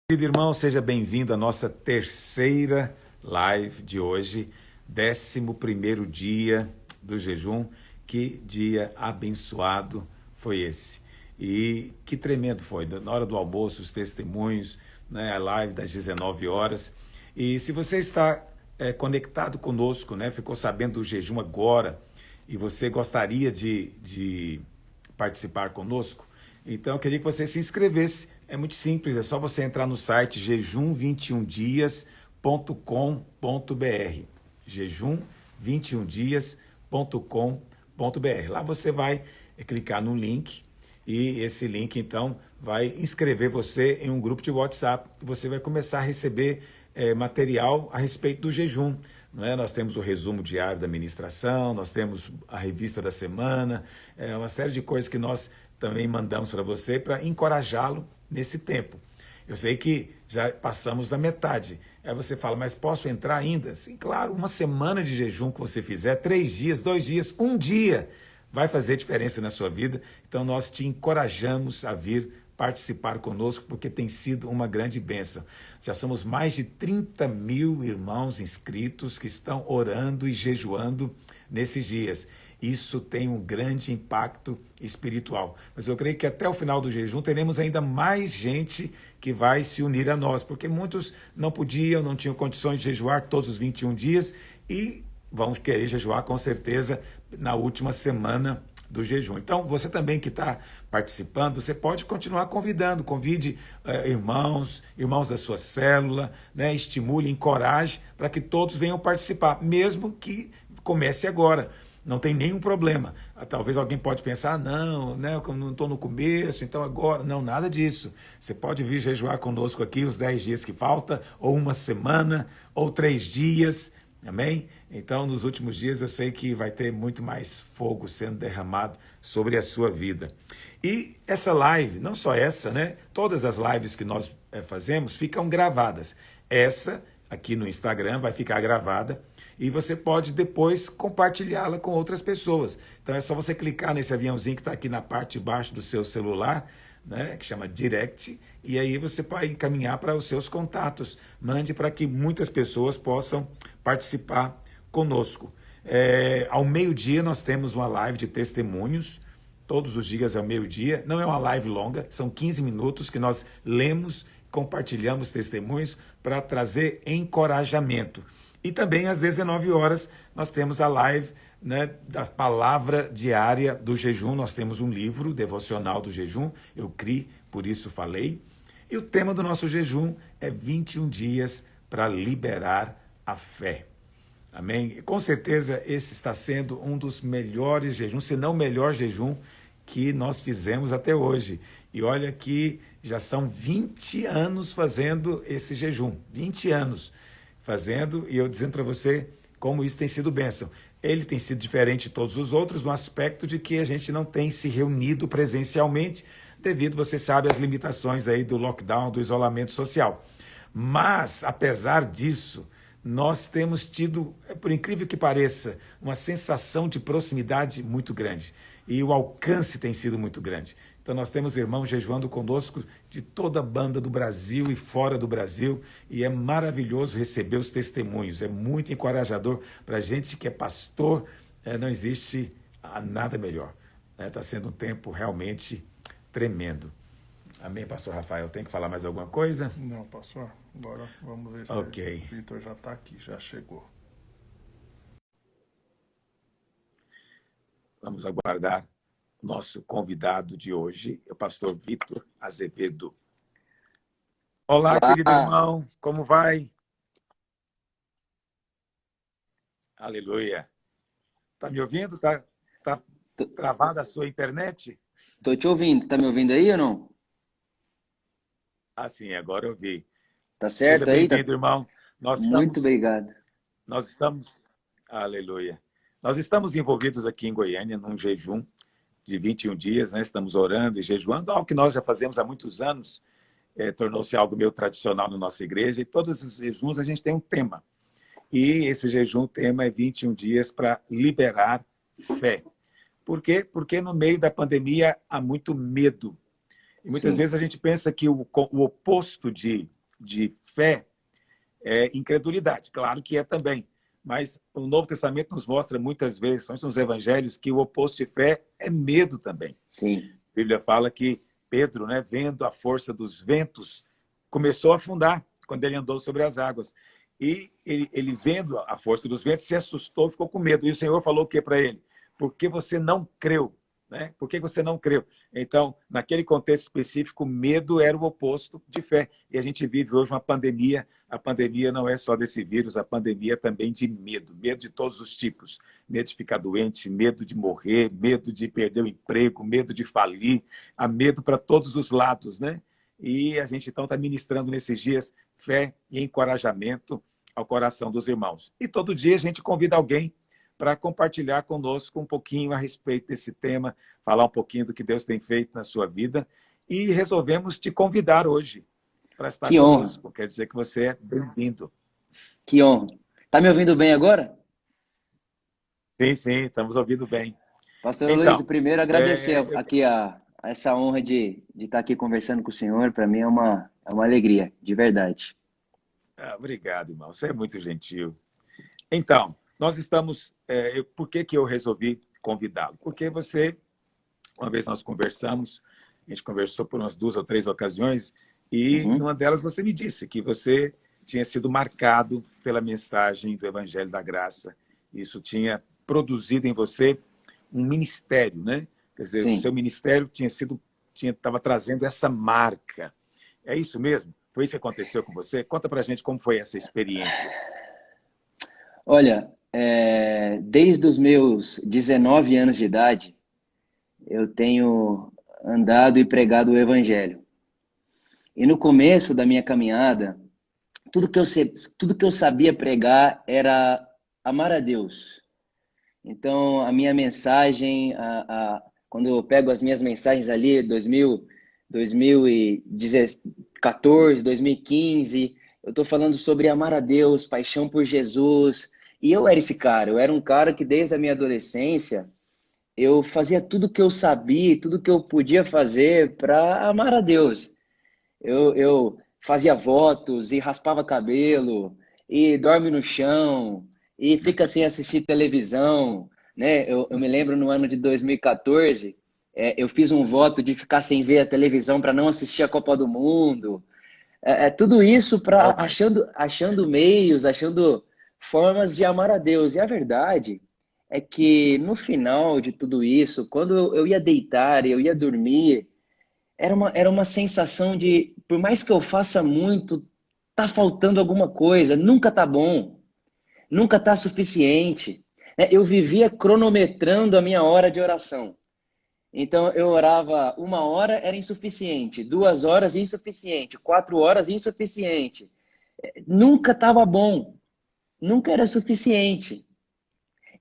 Querido irmão, seja bem-vindo à nossa terceira live de hoje, 11º dia do jejum. Que dia abençoado foi esse. E que tremendo foi, na hora do almoço, os testemunhos, né, a live das 19 horas. E se você está conectado conosco, né, ficou sabendo do jejum agora, e você gostaria de participar conosco, então eu queria que você se inscrevesse. É muito simples, é só você entrar no site jejum21dias.com.br. jejum21dias.com.br. Lá você vai clicar no link e esse link então vai inscrever você em um grupo de WhatsApp. Você vai começar a receber material a respeito do jejum. Não é? Nós temos o resumo diário da ministração, nós temos a revista da semana, uma série de coisas que nós também mandamos para você para encorajá-lo nesse tempo. Eu sei que já passamos da metade. Aí você fala, mas posso entrar ainda? Sim, claro, uma semana de jejum que você fizer, 3 dias, 2 dias, um dia, vai fazer diferença na sua vida. Então nós te encorajamos a vir participar conosco, porque tem sido uma grande bênção. Já somos mais de 30 mil irmãos inscritos que estão orando e jejuando nesses dias. Isso tem um grande impacto espiritual. Mas eu creio que até o final do jejum teremos ainda mais gente que vai se unir a nós, porque muitos não podiam, não tinham condições de jejuar todos os 21 dias e vão querer jejuar com certeza na última semana do jejum. Então, você também que está participando, você pode continuar convidando, convide irmãos da sua célula, né? Estimule, encoraje para que todos venham participar, mesmo que comece agora. Não tem nenhum problema. Talvez alguém pode pensar, não, né, eu não estou no começo, então agora... Não, nada disso. Você pode vir jejuar conosco aqui os 10 dias que falta, ou uma semana, ou 3 dias, amém? Então, nos últimos dias, eu sei que vai ter muito mais fogo sendo derramado sobre a sua vida. E essa live, não só essa, né? Todas as lives que nós fazemos ficam gravadas. Essa, aqui no Instagram, vai ficar gravada, e você pode depois compartilhá-la com outras pessoas. Então é só você clicar nesse aviãozinho que está aqui na parte de baixo do seu celular, né, que chama Direct, e aí você vai encaminhar para os seus contatos. Mande para que muitas pessoas possam participar conosco. Ao meio-dia nós temos uma live de testemunhos, todos os dias ao meio-dia. Não é uma live longa, são 15 minutos que nós lemos, compartilhamos testemunhos para trazer encorajamento. E também às 19 horas nós temos a live, né, da palavra diária do jejum. Nós temos um livro devocional do jejum, eu criei, por isso falei. E o tema do nosso jejum é 21 dias para liberar a fé. Amém? E com certeza esse está sendo um dos melhores jejuns, se não o melhor jejum que nós fizemos até hoje. E olha que já são 20 anos fazendo esse jejum, 20 anos fazendo, e eu dizendo para você como isso tem sido bênção. Ele tem sido diferente de todos os outros no aspecto de que a gente não tem se reunido presencialmente, devido, você sabe, às limitações aí do lockdown, do isolamento social. Mas, apesar disso, nós temos tido, por incrível que pareça, uma sensação de proximidade muito grande. E o alcance tem sido muito grande. Então nós temos irmãos jejuando conosco de toda a banda do Brasil e fora do Brasil, e é maravilhoso receber os testemunhos, é muito encorajador para a gente que é pastor, não existe nada melhor. Está sendo um tempo realmente tremendo. Amém, pastor Rafael? Tem que falar mais alguma coisa? Não, pastor. Agora vamos ver se Ok. o Vitor já está aqui, já chegou. Vamos aguardar o nosso convidado de hoje, o pastor Vitor Azevedo. Olá, querido Olá, irmão, como vai? Aleluia. Está me ouvindo? Tá tô, travada a sua internet? tô te ouvindo. Tá me ouvindo aí ou não? Ah, sim, agora eu vi. Tá Seja certo aí? Tá... bem-vindo, irmão. Nós Muito estamos, obrigado. nós estamos, aleluia. Nós estamos envolvidos aqui em Goiânia num jejum de 21 dias, né? Estamos orando e jejuando, algo que nós já fazemos há muitos anos, tornou-se algo meio tradicional na nossa igreja, e todos os jejuns a gente tem um tema. E esse jejum, o tema é 21 dias para liberar fé. Por quê? Porque no meio da pandemia há muito medo. E muitas Sim, vezes a gente pensa que o oposto de de fé é incredulidade. Claro que é também. Mas o Novo Testamento nos mostra muitas vezes, principalmente nos evangelhos, que o oposto de fé é medo também. Sim. A Bíblia fala que Pedro, né, vendo a força dos ventos, começou a afundar quando ele andou sobre as águas. E ele vendo a força dos ventos, se assustou, ficou com medo. E o Senhor falou o que para ele? Porque você não creu. Né? Por que você não creu? Então, naquele contexto específico, medo era o oposto de fé. E a gente vive hoje uma pandemia. A pandemia não é só desse vírus, a pandemia é também de medo. Medo de todos os tipos. Medo de ficar doente, medo de morrer, medo de perder o emprego, medo de falir. Há medo para todos os lados, né? E a gente, então, está ministrando nesses dias fé e encorajamento ao coração dos irmãos. E todo dia a gente convida alguém para compartilhar conosco um pouquinho a respeito desse tema, falar um pouquinho do que Deus tem feito na sua vida. E resolvemos te convidar hoje para estar Que honra, conosco. Quer dizer que você é bem-vindo. que honra. Tá me ouvindo bem agora? Sim, sim, estamos ouvindo bem. Pastor Luiz, Então, primeiro agradecer eu... aqui a essa honra de estar aqui conversando com o senhor. Para mim é uma alegria, de verdade. Obrigado, irmão. Você é muito gentil. Então, nós estamos... por que eu resolvi convidá-lo? Porque você, uma vez nós conversamos, a gente conversou por umas 2 ou 3 ocasiões, e numa delas você me disse que você tinha sido marcado pela mensagem do Evangelho da Graça. Isso tinha produzido em você um ministério, né? Quer dizer, Sim. o seu ministério estava trazendo essa marca. É isso mesmo? Foi isso que aconteceu com você? Conta pra gente como foi essa experiência. Olha, desde os meus 19 anos de idade, eu tenho andado e pregado o Evangelho. E no começo da minha caminhada, tudo que eu sabia pregar era amar a Deus. Então, a minha mensagem, quando eu pego as minhas mensagens ali, 2014, 2015, eu estou falando sobre amar a Deus, paixão por Jesus. E eu era esse cara, eu era um cara que desde a minha adolescência, eu fazia tudo que eu sabia, tudo que eu podia fazer para amar a Deus. Eu fazia votos e raspava cabelo e dorme no chão e fica sem assistir televisão, né? Eu me lembro no ano de 2014, eu fiz um voto de ficar sem ver a televisão para não assistir a Copa do Mundo. Tudo isso achando meios, achando formas de amar a Deus. E a verdade é que no final de tudo isso, quando eu ia deitar, eu ia dormir, era uma sensação de, por mais que eu faça muito, tá faltando alguma coisa, nunca tá bom, nunca tá suficiente. Eu vivia cronometrando a minha hora de oração. Então eu orava 1 hora, era insuficiente, 2 horas, insuficiente, 4 horas, insuficiente. Nunca estava bom, nunca era suficiente.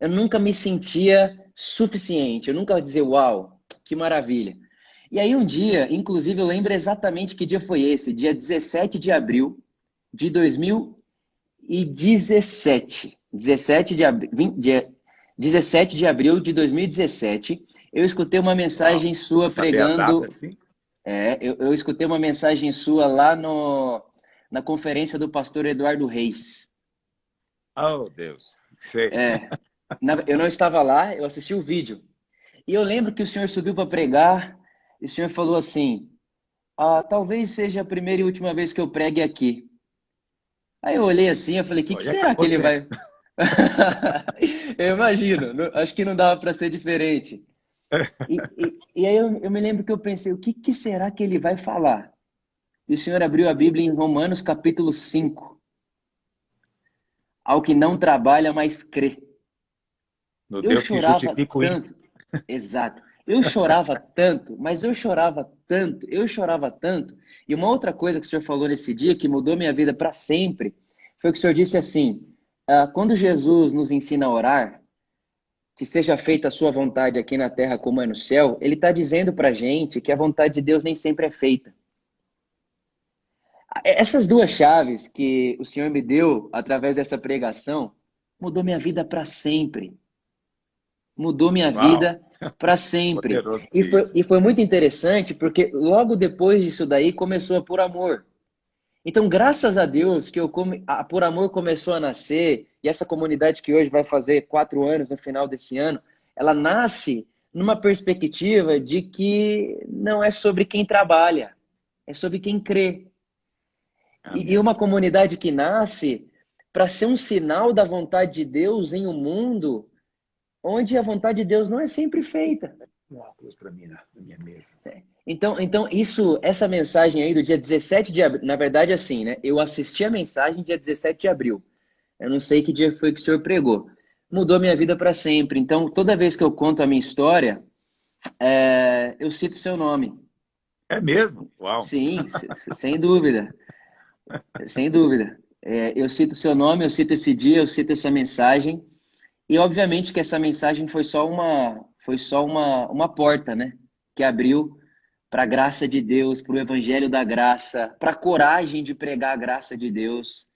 Eu nunca me sentia suficiente, eu nunca dizia, uau, que maravilha. E aí um dia, inclusive eu lembro exatamente que dia foi esse, dia 17 de abril de 2017. 17 de abril de 2017, eu escutei uma mensagem sua pregando... Data, assim? Eu escutei uma mensagem sua lá na conferência do pastor Eduardo Reis. Oh, Deus. Sei. Eu não estava lá, eu assisti o vídeo. E eu lembro que o senhor subiu para pregar, e o senhor falou assim, talvez seja a primeira e última vez que eu pregue aqui. Aí eu olhei assim, eu falei, o que será que ele vai... Eu imagino, acho que não dava para ser diferente. E aí eu me lembro que eu pensei, o que será que ele vai falar? E o senhor abriu a Bíblia em Romanos capítulo 5. Ao que não trabalha, mas crê. No Eu Deus que chorava justifica o ímpio. tanto. Exato. Eu chorava tanto, mas eu chorava tanto, E uma outra coisa que o senhor falou nesse dia, que mudou minha vida para sempre, foi que o senhor disse assim, quando Jesus nos ensina a orar, que seja feita a sua vontade aqui na terra como é no céu, ele está dizendo para a gente que a vontade de Deus nem sempre é feita. Essas duas chaves que o senhor me deu através dessa pregação, mudou minha vida para sempre. Mudou minha vida para sempre. E foi muito interessante, porque logo depois disso daí começou a Por Amor. Então, graças a Deus que Por Amor começou a nascer, e essa comunidade que hoje vai fazer 4 anos no final desse ano, ela nasce numa perspectiva de que não é sobre quem trabalha, é sobre quem crê. E Amém. uma comunidade que nasce para ser um sinal da vontade de Deus em um mundo onde a vontade de Deus não é sempre feita. Um óculos para mim na minha mesa. Então essa mensagem aí do dia 17 de abril, na verdade, assim, né? Eu assisti a mensagem dia 17 de abril. Eu não sei que dia foi que o senhor pregou. Mudou minha vida para sempre. Então, toda vez que eu conto a minha história, eu cito seu nome. É mesmo? Uau! Sim, sem dúvida. Sem dúvida. Eu cito seu nome, eu cito esse dia, eu cito essa mensagem. E, obviamente, que essa mensagem foi só uma porta, né? Que abriu para a graça de Deus, para o evangelho da graça, para a coragem de pregar a graça de Deus,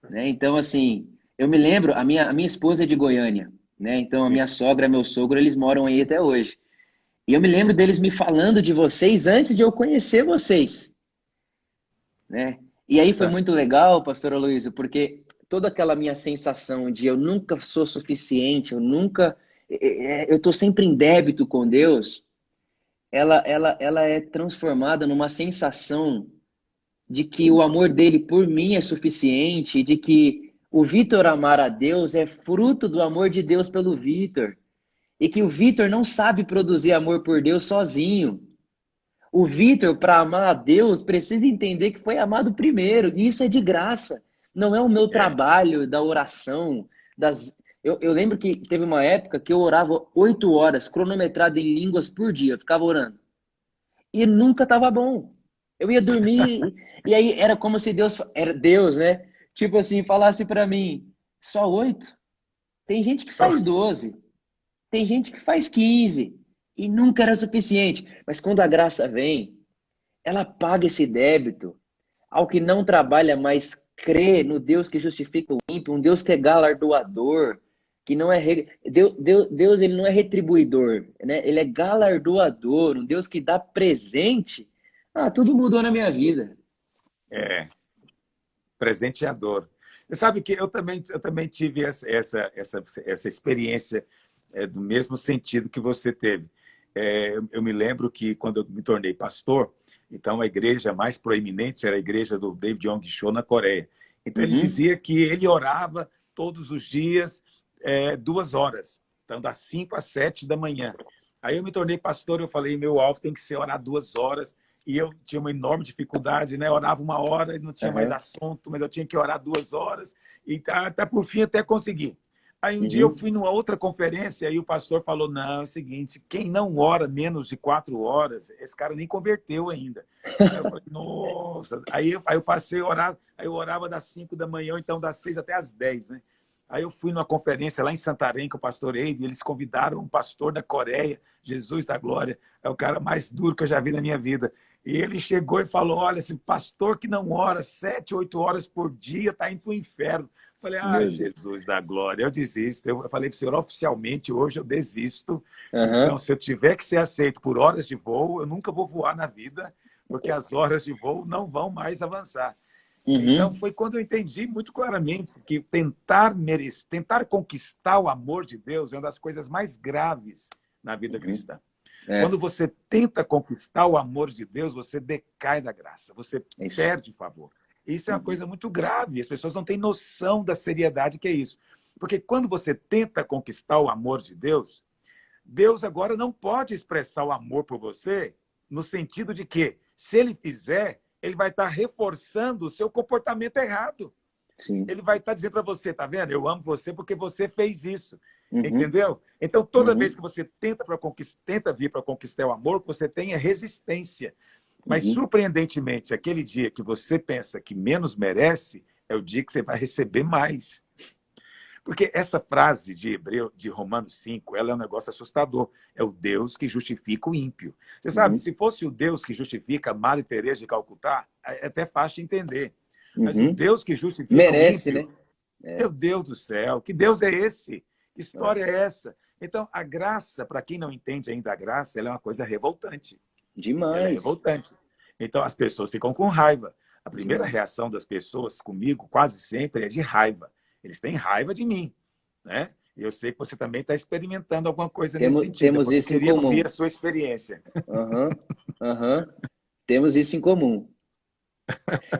né? Então, assim, eu me lembro, a minha esposa é de Goiânia, né? Então, a minha sogra, meu sogro, eles moram aí até hoje. E eu me lembro deles me falando de vocês antes de eu conhecer vocês, né? E aí foi Tá. muito legal, pastor Aloysio, porque toda aquela minha sensação de eu nunca sou suficiente, eu tô sempre em débito com Deus, ela é transformada numa sensação de que o amor dele por mim é suficiente, de que o Vitor amar a Deus é fruto do amor de Deus pelo Vitor, e que o Vitor não sabe produzir amor por Deus sozinho. O Vitor, para amar a Deus, precisa entender que foi amado primeiro, e isso é de graça. Não é o meu É. trabalho da oração. Eu lembro que teve uma época que eu orava 8 horas, cronometrado em línguas por dia, eu ficava orando. E nunca estava bom. Eu ia dormir, e aí era como se era Deus, né? Tipo assim, falasse para mim, só 8? Tem gente que faz 12, tem gente que faz 15, e nunca era suficiente. Mas quando a graça vem, ela paga esse débito ao que não trabalha, mas crê no Deus que justifica o ímpio, um Deus que é galardoador, que não é Deus, ele não é retribuidor, né? Ele é galardoador, um Deus que dá presente. Tudo mudou na minha vida. É. Presenteador. Você sabe que eu também tive essa experiência do mesmo sentido que você teve. Eu me lembro que quando eu me tornei pastor, então a igreja mais proeminente era a igreja do David Yong-Cho na Coreia. Então ele Uhum, dizia que ele orava todos os dias 2 horas, então das 5 às 7 da manhã. Aí eu me tornei pastor, eu falei, meu alvo tem que ser orar 2 horas, e eu tinha uma enorme dificuldade, né? Orava 1 hora e não tinha mais uhum, assunto, mas eu tinha que orar 2 horas, e tá por fim até consegui. Aí um dia eu uhum. fui numa outra conferência e o pastor falou, não, é o seguinte, quem não ora menos de 4 horas, esse cara nem converteu ainda. Aí eu falei, nossa. Aí eu passei a orar, aí eu orava das 5 da manhã, ou então das 6 até as 10, né? Aí eu fui numa conferência lá em Santarém com o pastor Eibe, eles convidaram um pastor da Coreia, Jesus da Glória, é o cara mais duro que eu já vi na minha vida. E ele chegou e falou, olha, esse pastor que não ora 7, 8 horas por dia está indo para o inferno. Eu falei, Meu Deus. Jesus da Glória, eu desisto. Eu falei para o senhor, oficialmente, hoje eu desisto. Então, Uhum, se eu tiver que ser aceito por horas de voo, eu nunca vou voar na vida, porque as horas de voo não vão mais avançar. Então, uhum, foi quando eu entendi muito claramente que tentar conquistar o amor de Deus é uma das coisas mais graves na vida uhum. cristã. É, Quando você tenta conquistar o amor de Deus, você decai da graça, você é isso. perde favor. Isso é uma Uhum, coisa muito grave, as pessoas não têm noção da seriedade que é isso. Porque quando você tenta conquistar o amor de Deus, Deus agora não pode expressar o amor por você no sentido de que, se ele fizer, ele vai estar reforçando o seu comportamento errado. sim. Ele vai estar dizendo para você, tá vendo? Eu amo você porque você fez isso. Uhum, Entendeu? Então, toda vez uhum, que você tenta vir para conquistar o amor, você tem é resistência. Mas, uhum, surpreendentemente, aquele dia que você pensa que menos merece, é o dia que você vai receber mais. Porque essa frase de Romanos 5, ela é um negócio assustador. É o Deus que justifica o ímpio. Você sabe, uhum, se fosse o Deus que justifica Madre Teresa de Calcutá, é até fácil de entender. Mas o uhum. Deus que justifica o Merece, ímpio, né? É. meu Deus do céu, que Deus é esse? Que É. história é essa? Então, a graça, para quem não entende ainda a graça, ela é uma coisa revoltante. Ela é Demais. revoltante. Então, as pessoas ficam com raiva. A primeira reação das pessoas comigo, quase sempre, é de raiva. Eles têm raiva de mim, né? E eu sei que você também está experimentando alguma coisa nesse sentido. Temos Eu isso em queria ouvir a comum. sua experiência. Aham, aham. Temos isso em comum.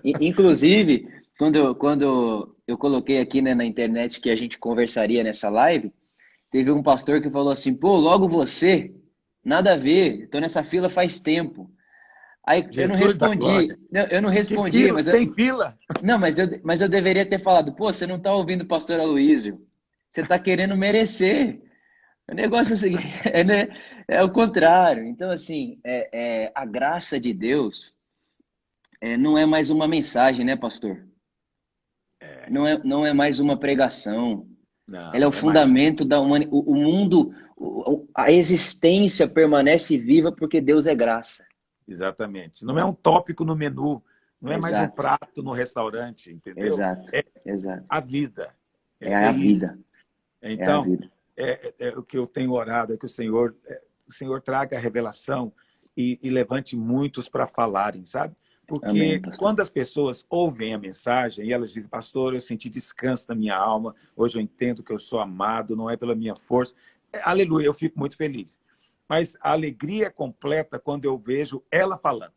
Inclusive, quando eu coloquei aqui, né, na internet que a gente conversaria nessa live, teve um pastor que falou assim, pô, logo você, nada a ver, tô nessa fila faz tempo. Aí eu não Jesus da glória. respondi, eu não Que respondi, fila? Tem fila? não, mas eu deveria ter falado, pô, você não tá ouvindo o pastor Aloysio, você tá querendo merecer. O negócio é o seguinte, né, é o contrário. Então, assim, a graça de Deus não é mais uma mensagem, né, pastor? Não é mais uma pregação. Não, Ela é o não é mais. fundamento da humanidade. O mundo, a existência permanece viva porque Deus é graça. Exatamente. Não é um tópico no menu, não é mais um Exato, prato no restaurante, entendeu? exato, É exato. a vida. É É a isso. vida, é a Então, vida. o que eu tenho orado é que o Senhor traga a revelação e levante muitos para falarem, sabe? Amém, Porque pastor. quando as pessoas ouvem a mensagem e elas dizem, pastor, eu senti descanso na minha alma, hoje eu entendo que eu sou amado, não é pela minha força. Aleluia, eu fico muito feliz. Mas a alegria é completa quando eu vejo ela falando.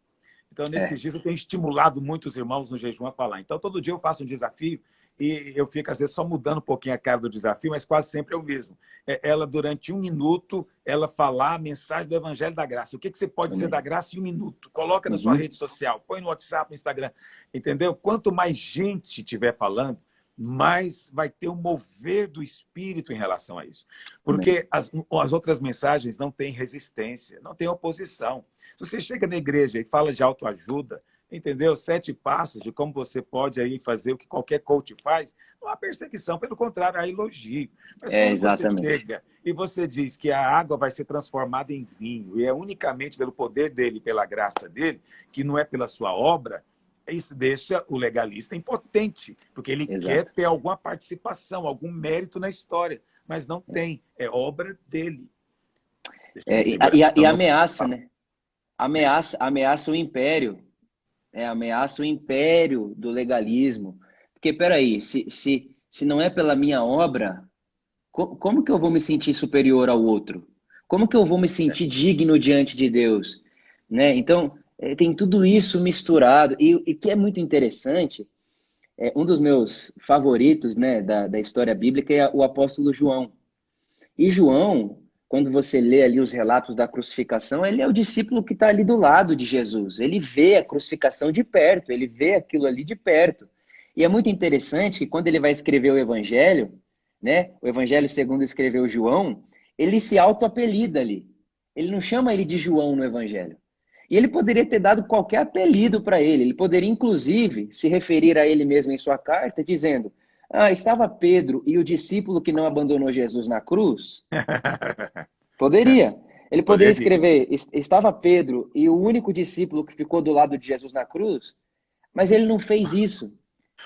Então, É, nesses dias, eu tenho estimulado muitos irmãos no jejum a falar. Então, todo dia eu faço um desafio e eu fico, às vezes, só mudando um pouquinho a cara do desafio, mas quase sempre é o mesmo. Ela, durante 1 minuto, ela falar a mensagem do Evangelho da Graça. O que você pode dizer da amém. graça em 1 minuto? Coloca na sua Uhum, rede social, põe no WhatsApp, no Instagram. Entendeu? Quanto mais gente estiver falando, mais vai ter um mover do Espírito em relação a isso. amém. Porque as outras mensagens não têm resistência, não têm oposição. Se você chega na igreja e fala de autoajuda, entendeu? 7 passos de como você pode aí fazer o que qualquer coach faz, não há perseguição, pelo contrário, há elogio. Mas quando você Exatamente. chega e você diz que a água vai ser transformada em vinho, e é unicamente pelo poder dele, pela graça dele, que não é pela sua obra, isso deixa o legalista impotente, porque ele quer Exato. ter alguma participação, algum mérito na história, mas não tem, é obra dele. Deixa eu me segurar, E então não ameaça, falo. né? Ameaça o império. Ameaça o império do legalismo. Porque, peraí, se não é pela minha obra, como que eu vou me sentir superior ao outro? Como que eu vou me sentir digno diante de Deus? Né? Então, tem tudo isso misturado. E que é muito interessante, um dos meus favoritos, né, da história bíblica é o apóstolo João. E João, quando você lê ali os relatos da crucificação, ele é o discípulo que está ali do lado de Jesus. Ele vê a crucificação de perto, ele vê aquilo ali de perto. E é muito interessante que quando ele vai escrever o Evangelho, né, o Evangelho segundo escreveu João, ele se auto-apelida ali. Ele não chama ele de João no Evangelho. E ele poderia ter dado qualquer apelido para ele. Ele poderia, inclusive, se referir a ele mesmo em sua carta, dizendo: estava Pedro e o discípulo que não abandonou Jesus na cruz? Poderia. Ele poderia Poderia. escrever: estava Pedro e o único discípulo que ficou do lado de Jesus na cruz? Mas ele não fez isso.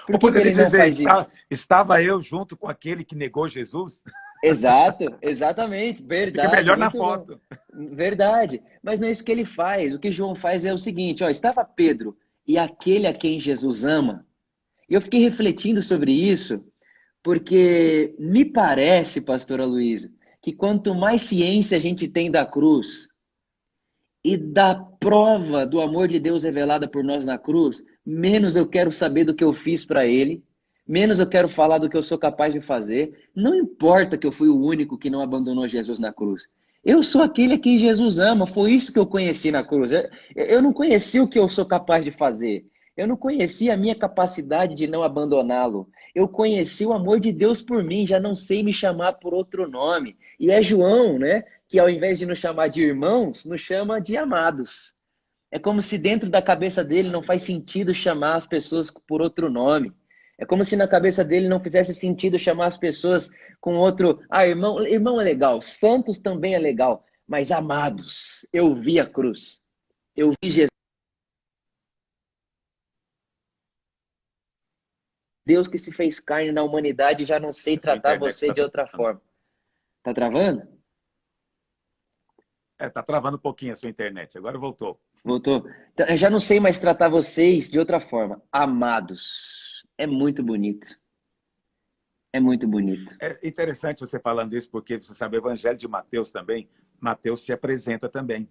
Por Ou que poderia ele não dizer, faz isso? estava eu junto com aquele que negou Jesus? Exato, exatamente, Fica verdade, melhor na muito bom. foto. Verdade. Mas não é isso que ele faz. O que João faz é o seguinte: estava Pedro e aquele a quem Jesus ama. E eu fiquei refletindo sobre isso, porque me parece, pastor Aloysio, que quanto mais ciência a gente tem da cruz e da prova do amor de Deus revelada por nós na cruz, menos eu quero saber do que eu fiz para ele, menos eu quero falar do que eu sou capaz de fazer. Não importa que eu fui o único que não abandonou Jesus na cruz. Eu sou aquele a quem Jesus ama, foi isso que eu conheci na cruz. Eu não conheci o que eu sou capaz de fazer. Eu não conheci a minha capacidade de não abandoná-lo. Eu conheci o amor de Deus por mim, já não sei me chamar por outro nome. E é João, né, que ao invés de nos chamar de irmãos, nos chama de amados. É como se dentro da cabeça dele não faz sentido chamar as pessoas por outro nome. É como se na cabeça dele não fizesse sentido chamar as pessoas com outro. Irmão, irmão é legal, santos também é legal, mas amados, eu vi a cruz. Eu vi Jesus. Deus que se fez carne na humanidade, já não sei A sua tratar internet você está de outra travando. forma. Tá travando? Está travando um pouquinho a sua internet. Agora voltou. Voltou. Então, eu já não sei mais tratar vocês de outra forma. Amados. É muito bonito. É muito bonito. É interessante você falando isso, porque você sabe, o Evangelho de Mateus também, Mateus se apresenta também.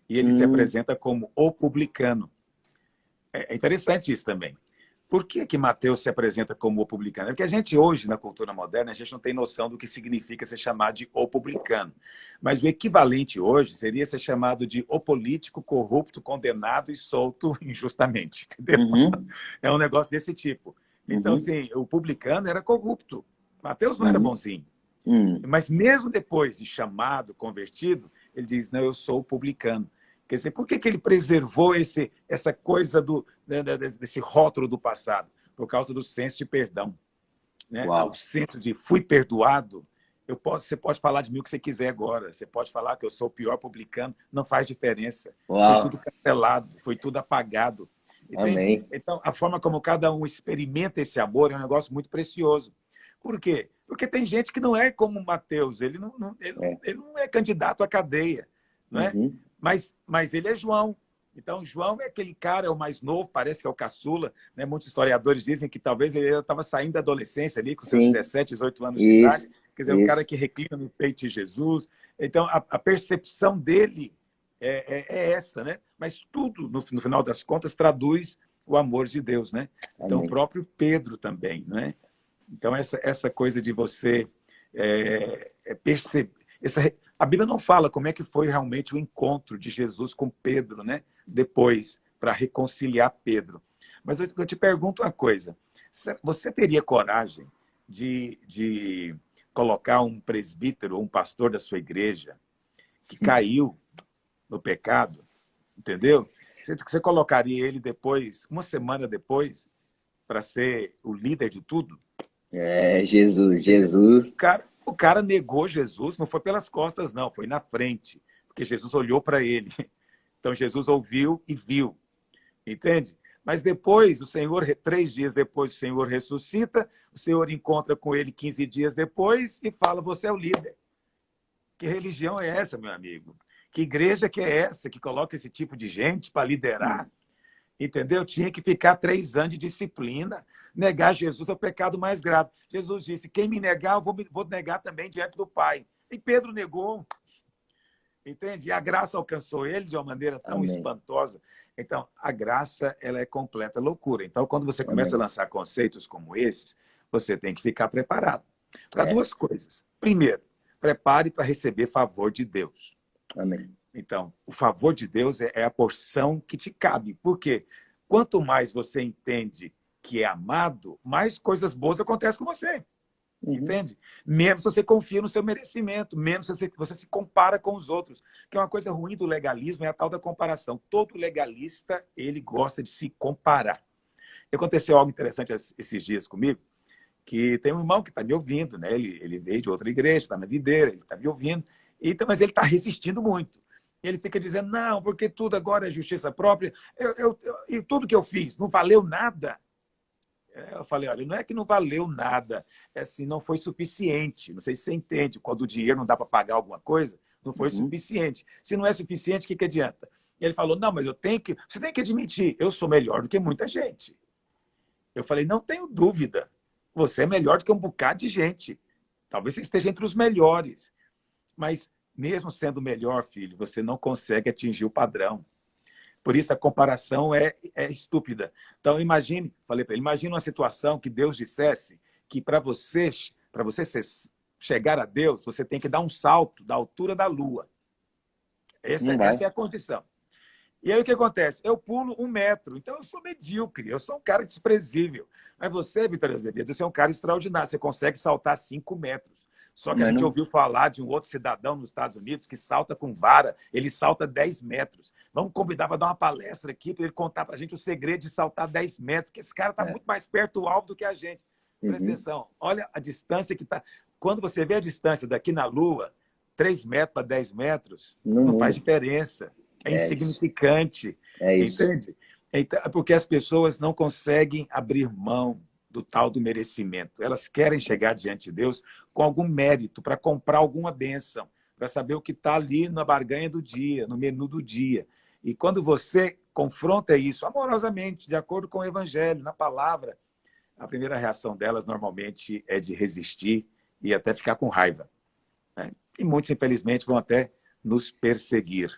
E ele se Hum, apresenta como o publicano. É interessante isso também. Por que que Mateus se apresenta como o publicano? É porque a gente hoje, na cultura moderna, a gente não tem noção do que significa ser chamado de o publicano. Mas o equivalente hoje seria ser chamado de o político corrupto, condenado e solto injustamente, entendeu? uhum, É um negócio desse tipo. Então, uhum, assim, o publicano era corrupto. Mateus não era uhum, bonzinho. uhum. Mas mesmo depois de chamado, convertido, ele diz, não, eu sou o publicano. Quer dizer, por que que ele preservou essa coisa desse rótulo do passado? Por causa do senso de perdão. Né? O Uau, senso de fui perdoado, você pode falar de mim o que você quiser agora. Você pode falar que eu sou o pior publicano, não faz diferença. Foi uau. tudo cancelado, foi tudo apagado. Entende? Amém. Então, a forma como cada um experimenta esse amor é um negócio muito precioso. Por quê? Porque tem gente que não é como Mateus, É. ele não é candidato à cadeia, não é? Uhum. Mas ele é João. Então, João é aquele cara, é o mais novo, parece que é o caçula. Né? Muitos historiadores dizem que talvez ele estava saindo da adolescência ali, com seus Sim, 17, 18 anos de idade. isso, Quer dizer, o cara isso. que reclina no peito de Jesus. Então, a percepção dele é essa, né? Mas tudo, no final das contas, traduz o amor de Deus, né? Então, o Amém. próprio Pedro também, né? Então, essa coisa de você perceber... a Bíblia não fala como é que foi realmente o encontro de Jesus com Pedro, né? Depois, para reconciliar Pedro. Mas eu te pergunto uma coisa. Você teria coragem de colocar um presbítero ou um pastor da sua igreja que caiu no pecado, entendeu? Você colocaria ele depois, uma semana depois, para ser o líder de tudo? É, Jesus, Quer dizer, Jesus. o cara negou Jesus, não foi pelas costas, não, foi na frente, porque Jesus olhou para ele. Então Jesus ouviu e viu, entende? Mas depois, 3 dias depois, o Senhor ressuscita, o Senhor encontra com ele 15 dias depois e fala: você é o líder. Que religião é essa, meu amigo? Que igreja que é essa que coloca esse tipo de gente para liderar? Entendeu? Tinha que ficar 3 anos de disciplina. Negar Jesus é o pecado mais grave. Jesus disse: quem me negar, eu vou negar também diante do Pai. E Pedro negou, entende? E a graça alcançou ele de uma maneira tão Amém. espantosa. Então, a graça, ela é completa loucura. Então, quando você começa a Amém. lançar conceitos como esses, você tem que ficar preparado para É. duas coisas. Primeiro, prepare para receber favor de Deus. Amém. Então, o favor de Deus é a porção que te cabe. Por quê? Quanto mais você entende que é amado, mais coisas boas acontecem com você. Uhum. Entende? Menos você confia no seu merecimento, menos você se compara com os outros. Que é uma coisa ruim do legalismo, é a tal da comparação. Todo legalista, ele gosta de se comparar. Aconteceu algo interessante esses dias comigo, que tem um irmão que está me ouvindo, né? Ele veio de outra igreja, está na videira, ele está me ouvindo, então, mas ele está resistindo muito. Ele fica dizendo, não, porque tudo agora é justiça própria, e tudo que eu fiz não valeu nada. Eu falei, olha, não é que não valeu nada, é assim, não foi suficiente. Não sei se você entende, quando o dinheiro não dá para pagar alguma coisa, não foi Uhum. suficiente. Se não é suficiente, o que adianta? Ele falou, não, mas você tem que admitir, eu sou melhor do que muita gente. Eu falei, não tenho dúvida, você é melhor do que um bocado de gente. Talvez você esteja entre os melhores, mas mesmo sendo melhor, filho, você não consegue atingir o padrão. Por isso a comparação é estúpida. Então imagine, falei para ele, imagine uma situação que Deus dissesse que para você chegar a Deus, você tem que dar um salto da altura da lua. Não Essa vai. é a condição. E aí o que acontece? Eu pulo 1 metro, então eu sou medíocre, eu sou um cara desprezível. Mas você, Vitor Azevedo, você é um cara extraordinário, você consegue saltar 5 metros. Só que a Mas gente não. ouviu falar de um outro cidadão nos Estados Unidos que salta com vara, ele salta 10 metros. Vamos convidar para dar uma palestra aqui para ele contar para a gente o segredo de saltar 10 metros, porque esse cara está É. muito mais perto do alvo do que a gente. Presta Uhum. atenção, olha a distância que está. Quando você vê a distância daqui na Lua, 3 metros para 10 metros, No não faz mundo. diferença. É É isso. insignificante, É isso. entende? Então, é porque as pessoas não conseguem abrir mão do tal do merecimento. Elas querem chegar diante de Deus com algum mérito, para comprar alguma bênção, para saber o que está ali na barganha do dia, no menu do dia. E quando você confronta isso amorosamente, de acordo com o Evangelho, na palavra, a primeira reação delas normalmente é de resistir e até ficar com raiva, né? E muitos, infelizmente, vão até nos perseguir.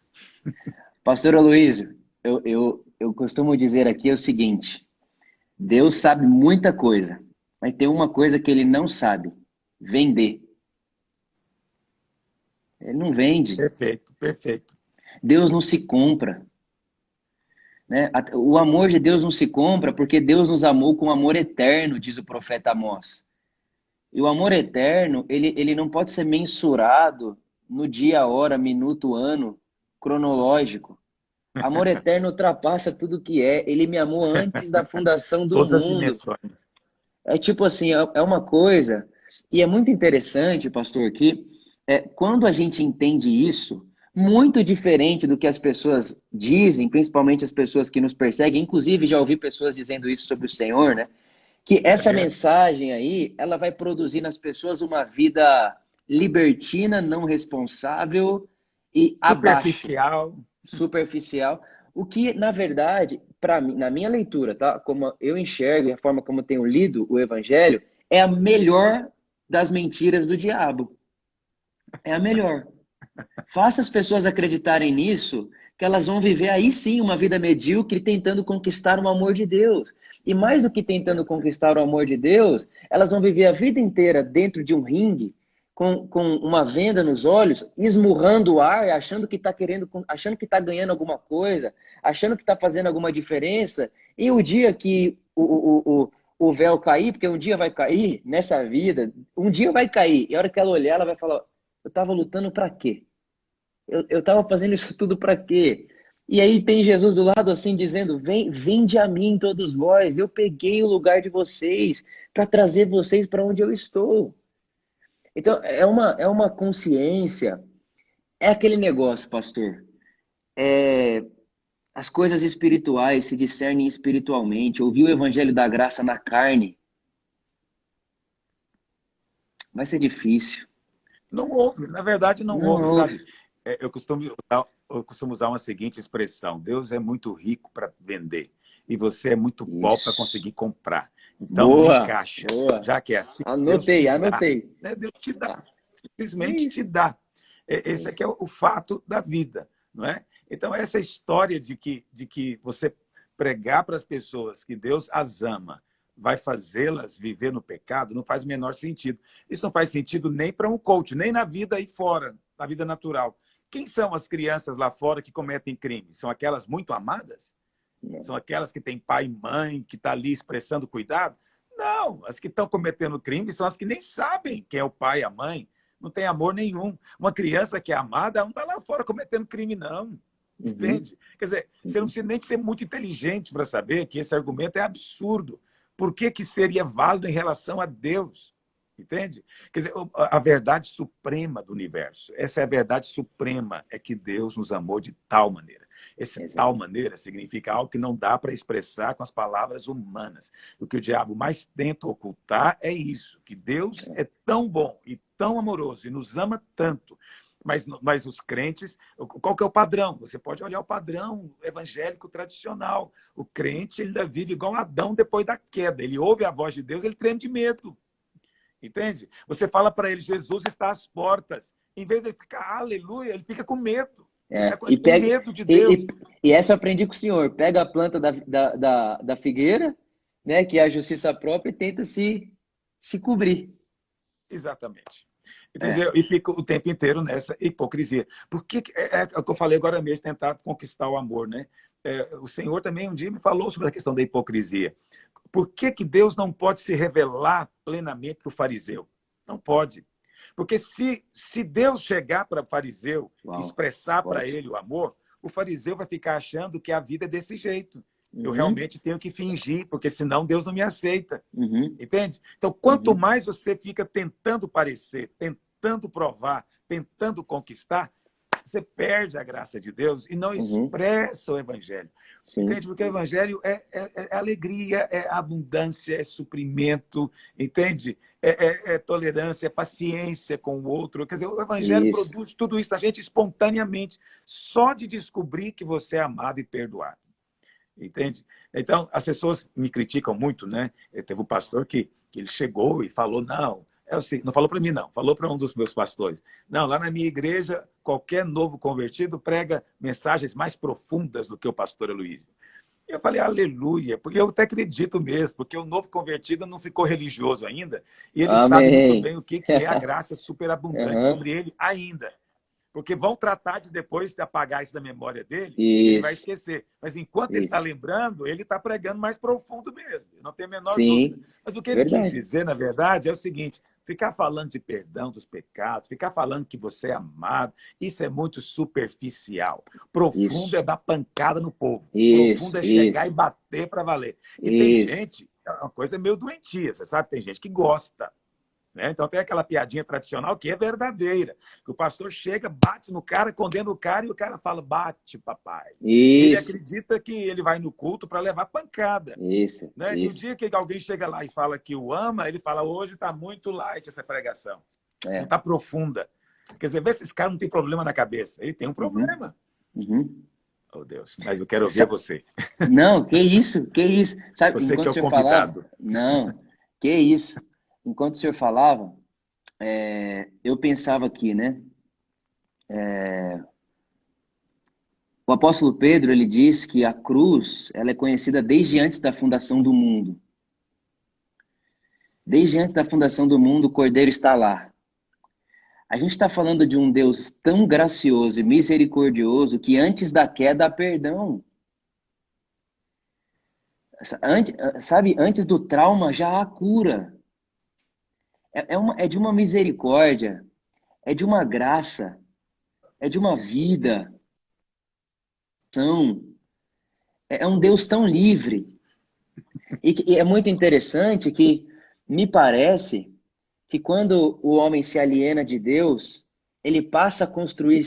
Pastor Aloysio, eu costumo dizer aqui o seguinte: Deus sabe muita coisa, mas tem uma coisa que ele não sabe: vender. Ele não vende. Perfeito, perfeito. Deus não se compra, né? O amor de Deus não se compra porque Deus nos amou com amor eterno, diz o profeta Amós. E o amor eterno, ele não pode ser mensurado no dia, hora, minuto, ano, cronológico. Amor eterno ultrapassa tudo que é. Ele me amou antes da fundação do Todas as mundo. dimensões. É tipo assim, é uma coisa... E é muito interessante, pastor, que quando a gente entende isso, muito diferente do que as pessoas dizem, principalmente as pessoas que nos perseguem, inclusive já ouvi pessoas dizendo isso sobre o Senhor, né? Que É essa mesmo? mensagem aí, ela vai produzir nas pessoas uma vida libertina, não responsável e abaixo, Superficial. superficial. O que, na verdade, para mim, na minha leitura, tá? Como eu enxergo e a forma como eu tenho lido o Evangelho, é a melhor das mentiras do diabo. É a melhor. Faça as pessoas acreditarem nisso, que elas vão viver aí sim uma vida medíocre tentando conquistar o amor de Deus. E mais do que tentando Verdade. conquistar o amor de Deus, elas vão viver a vida inteira dentro de um ringue, com uma venda nos olhos, esmurrando o ar, achando que está querendo, achando que está ganhando alguma coisa, achando que está fazendo alguma diferença. E o dia que o véu cair, porque um dia vai cair nessa vida, um dia vai cair. E a hora que ela olhar, ela vai falar: eu estava lutando para quê? Eu estava fazendo isso tudo para quê? E aí tem Jesus do lado assim dizendo: vinde a mim todos vós, eu peguei o lugar de vocês para trazer vocês para onde eu estou. Então é uma consciência, é aquele negócio, pastor. As coisas espirituais se discernem espiritualmente. Ouvir o evangelho da graça na carne vai ser difícil. Não houve, na verdade não Não houve, sabe? houve. Eu costumo usar uma seguinte expressão: Deus é muito rico para vender e você é muito pobre para Isso. conseguir comprar. Então não Boa, encaixa. boa. Já que é assim, Deus Anotei, te dá, anotei. né? Deus te dá, Ah, é simplesmente te isso, dá. é Esse isso. aqui é o fato da vida, não é? Então essa história de que você pregar para as pessoas que Deus as ama vai fazê-las viver no pecado, não faz o menor sentido. Isso não faz sentido nem para um coach, nem na vida aí fora, na vida natural. Quem são as crianças lá fora que cometem crimes? São aquelas muito amadas? São aquelas que têm pai e mãe, que está ali expressando cuidado? Não, as que estão cometendo crime são as que nem sabem quem é o pai e a mãe, não tem amor nenhum. Uma criança que é amada não está lá fora cometendo crime, não. Uhum, Entende? Quer dizer, você não uhum. precisa nem ser muito inteligente para saber que esse argumento é absurdo. Por que, que seria válido em relação a Deus? Entende? Quer dizer, a verdade suprema do universo, essa é a verdade suprema, é que Deus nos amou de tal maneira. Essa tal Exato. maneira significa algo que não dá para expressar com as palavras humanas. O que o diabo mais tenta ocultar é isso, que Deus é tão bom e tão amoroso e nos ama tanto. Mas os crentes, qual que é o padrão? Você pode olhar o padrão evangélico tradicional. O crente ele vive igual Adão depois da queda. Ele ouve a voz de Deus, ele treme de medo. Entende? Você fala para ele: Jesus está às portas. Em vez de ele ficar aleluia, ele fica com medo. Ele E tem pega, medo de e, Deus. e, e essa eu aprendi com o senhor. Pega a planta da figueira, né, que é a justiça própria, e tenta se cobrir. Exatamente. É, Entendeu? E fica o tempo inteiro nessa hipocrisia. Por que é o que eu falei agora mesmo, tentar conquistar o amor, né? O Senhor também um dia me falou sobre a questão da hipocrisia. Por que, que Deus não pode se revelar plenamente para o fariseu? Não pode. Porque se Deus chegar para o fariseu e uau, expressar para forte. ele o amor, o fariseu vai ficar achando que a vida é desse jeito. Eu Uhum, realmente tenho que fingir, porque senão Deus não me aceita. uhum, Entende? Então, quanto uhum. mais você fica tentando parecer, tentando provar, tentando conquistar, você perde a graça de Deus e não Uhum. expressa o evangelho. Sim. Entende? Porque o evangelho é alegria, é abundância, é suprimento, entende? É tolerância, é paciência com o outro. Quer dizer, o evangelho Isso. produz tudo isso a gente espontaneamente, só de descobrir que você é amado e perdoado. Entende? Então, as pessoas me criticam muito, né? Teve um pastor que ele chegou e falou, não, é assim, não falou para mim, não, falou para um dos meus pastores. Não, lá na minha igreja, qualquer novo convertido prega mensagens mais profundas do que o pastor Aloysio. Eu falei, aleluia, porque eu até acredito mesmo, porque o novo convertido não ficou religioso ainda, e ele sabe muito Amém. bem o que é a graça superabundante Uhum. sobre ele ainda. Porque vão tratar de depois de apagar isso da memória dele e ele vai Isso. esquecer. Mas enquanto ele está Isso. lembrando, ele está pregando mais profundo mesmo. Eu não tenho a menor dúvida. Sim. Mas o que ele quis Verdade. dizer, na verdade, é o seguinte: ficar falando de perdão dos pecados, ficar falando que você é amado, isso é muito superficial. Profundo Isso. é dar pancada no povo. Isso. Profundo é chegar e Isso. bater para valer. E tem Isso. gente, é uma coisa meio doentia, você sabe, tem gente que gosta. Né? Então tem aquela piadinha tradicional que é verdadeira. Que o pastor chega, bate no cara, condena o cara e o cara fala, bate, papai. E ele Isso. acredita que ele vai no culto para levar pancada. Isso. Né? E o Isso. dia que alguém chega lá e fala que o ama, ele fala, hoje está muito light essa pregação. Não É. está profunda. Quer dizer, vê se esse cara não tem problema na cabeça. Ele tem um Uhum. problema. Uhum. Oh, Deus, mas eu quero ouvir você. Não, que isso, que isso. Sabe, Você que enquanto é o o senhor falava, convidado. não, que isso. Enquanto o senhor falava, eu pensava aqui, né? O apóstolo Pedro, ele diz que a cruz, ela é conhecida desde antes da fundação do mundo. Desde antes da fundação do mundo, o Cordeiro está lá. A gente está falando de um Deus tão gracioso e misericordioso que antes da queda há perdão. Sabe, antes do trauma já há cura. É de uma misericórdia, é de uma graça, é de uma vida. É um Deus tão livre. E é muito interessante que me parece que quando o homem se aliena de Deus, ele passa a construir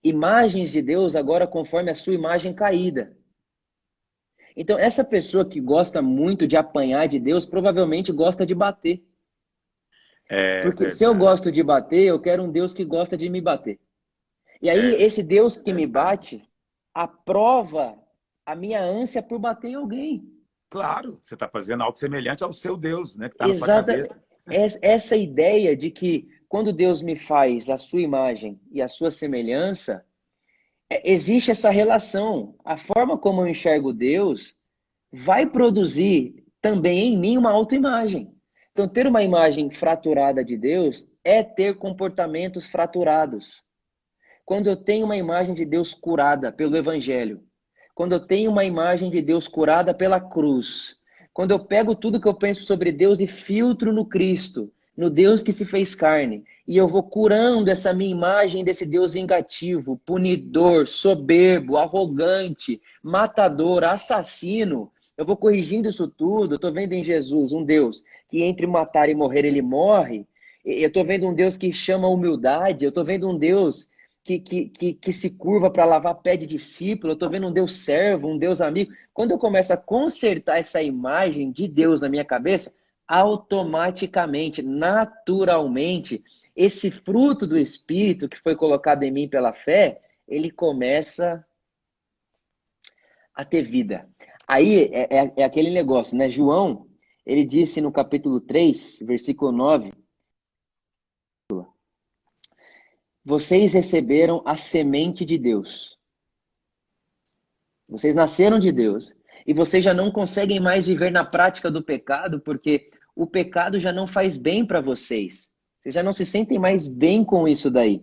imagens de Deus agora conforme a sua imagem caída. Então, essa pessoa que gosta muito de apanhar de Deus, provavelmente gosta de bater. É Porque se eu verdade. gosto de bater, eu quero um Deus que gosta de me bater. E aí, É esse Deus que me verdade. bate aprova a minha ânsia por bater em alguém. Claro, você está fazendo algo semelhante ao seu Deus, né, que está na sua Exata, cabeça. essa ideia de que quando Deus me faz a sua imagem e a sua semelhança, existe essa relação. A forma como eu enxergo Deus vai produzir também em mim uma autoimagem. Então, ter uma imagem fraturada de Deus é ter comportamentos fraturados. Quando eu tenho uma imagem de Deus curada pelo Evangelho, quando eu tenho uma imagem de Deus curada pela cruz, quando eu pego tudo que eu penso sobre Deus e filtro no Cristo, no Deus que se fez carne, e eu vou curando essa minha imagem desse Deus vingativo, punidor, soberbo, arrogante, matador, assassino, eu vou corrigindo isso tudo, eu estou vendo em Jesus um Deus que entre matar e morrer, ele morre, eu estou vendo um Deus que chama humildade, eu estou vendo um Deus que se curva para lavar pé de discípulo, eu estou vendo um Deus servo, um Deus amigo. Quando eu começo a consertar essa imagem de Deus na minha cabeça, automaticamente, naturalmente, esse fruto do Espírito que foi colocado em mim pela fé, ele começa a ter vida. Aí é aquele negócio, né? João, ele disse no capítulo 3, versículo 9, vocês receberam a semente de Deus. Vocês nasceram de Deus. E vocês já não conseguem mais viver na prática do pecado, porque o pecado já não faz bem para vocês. Vocês já não se sentem mais bem com isso daí.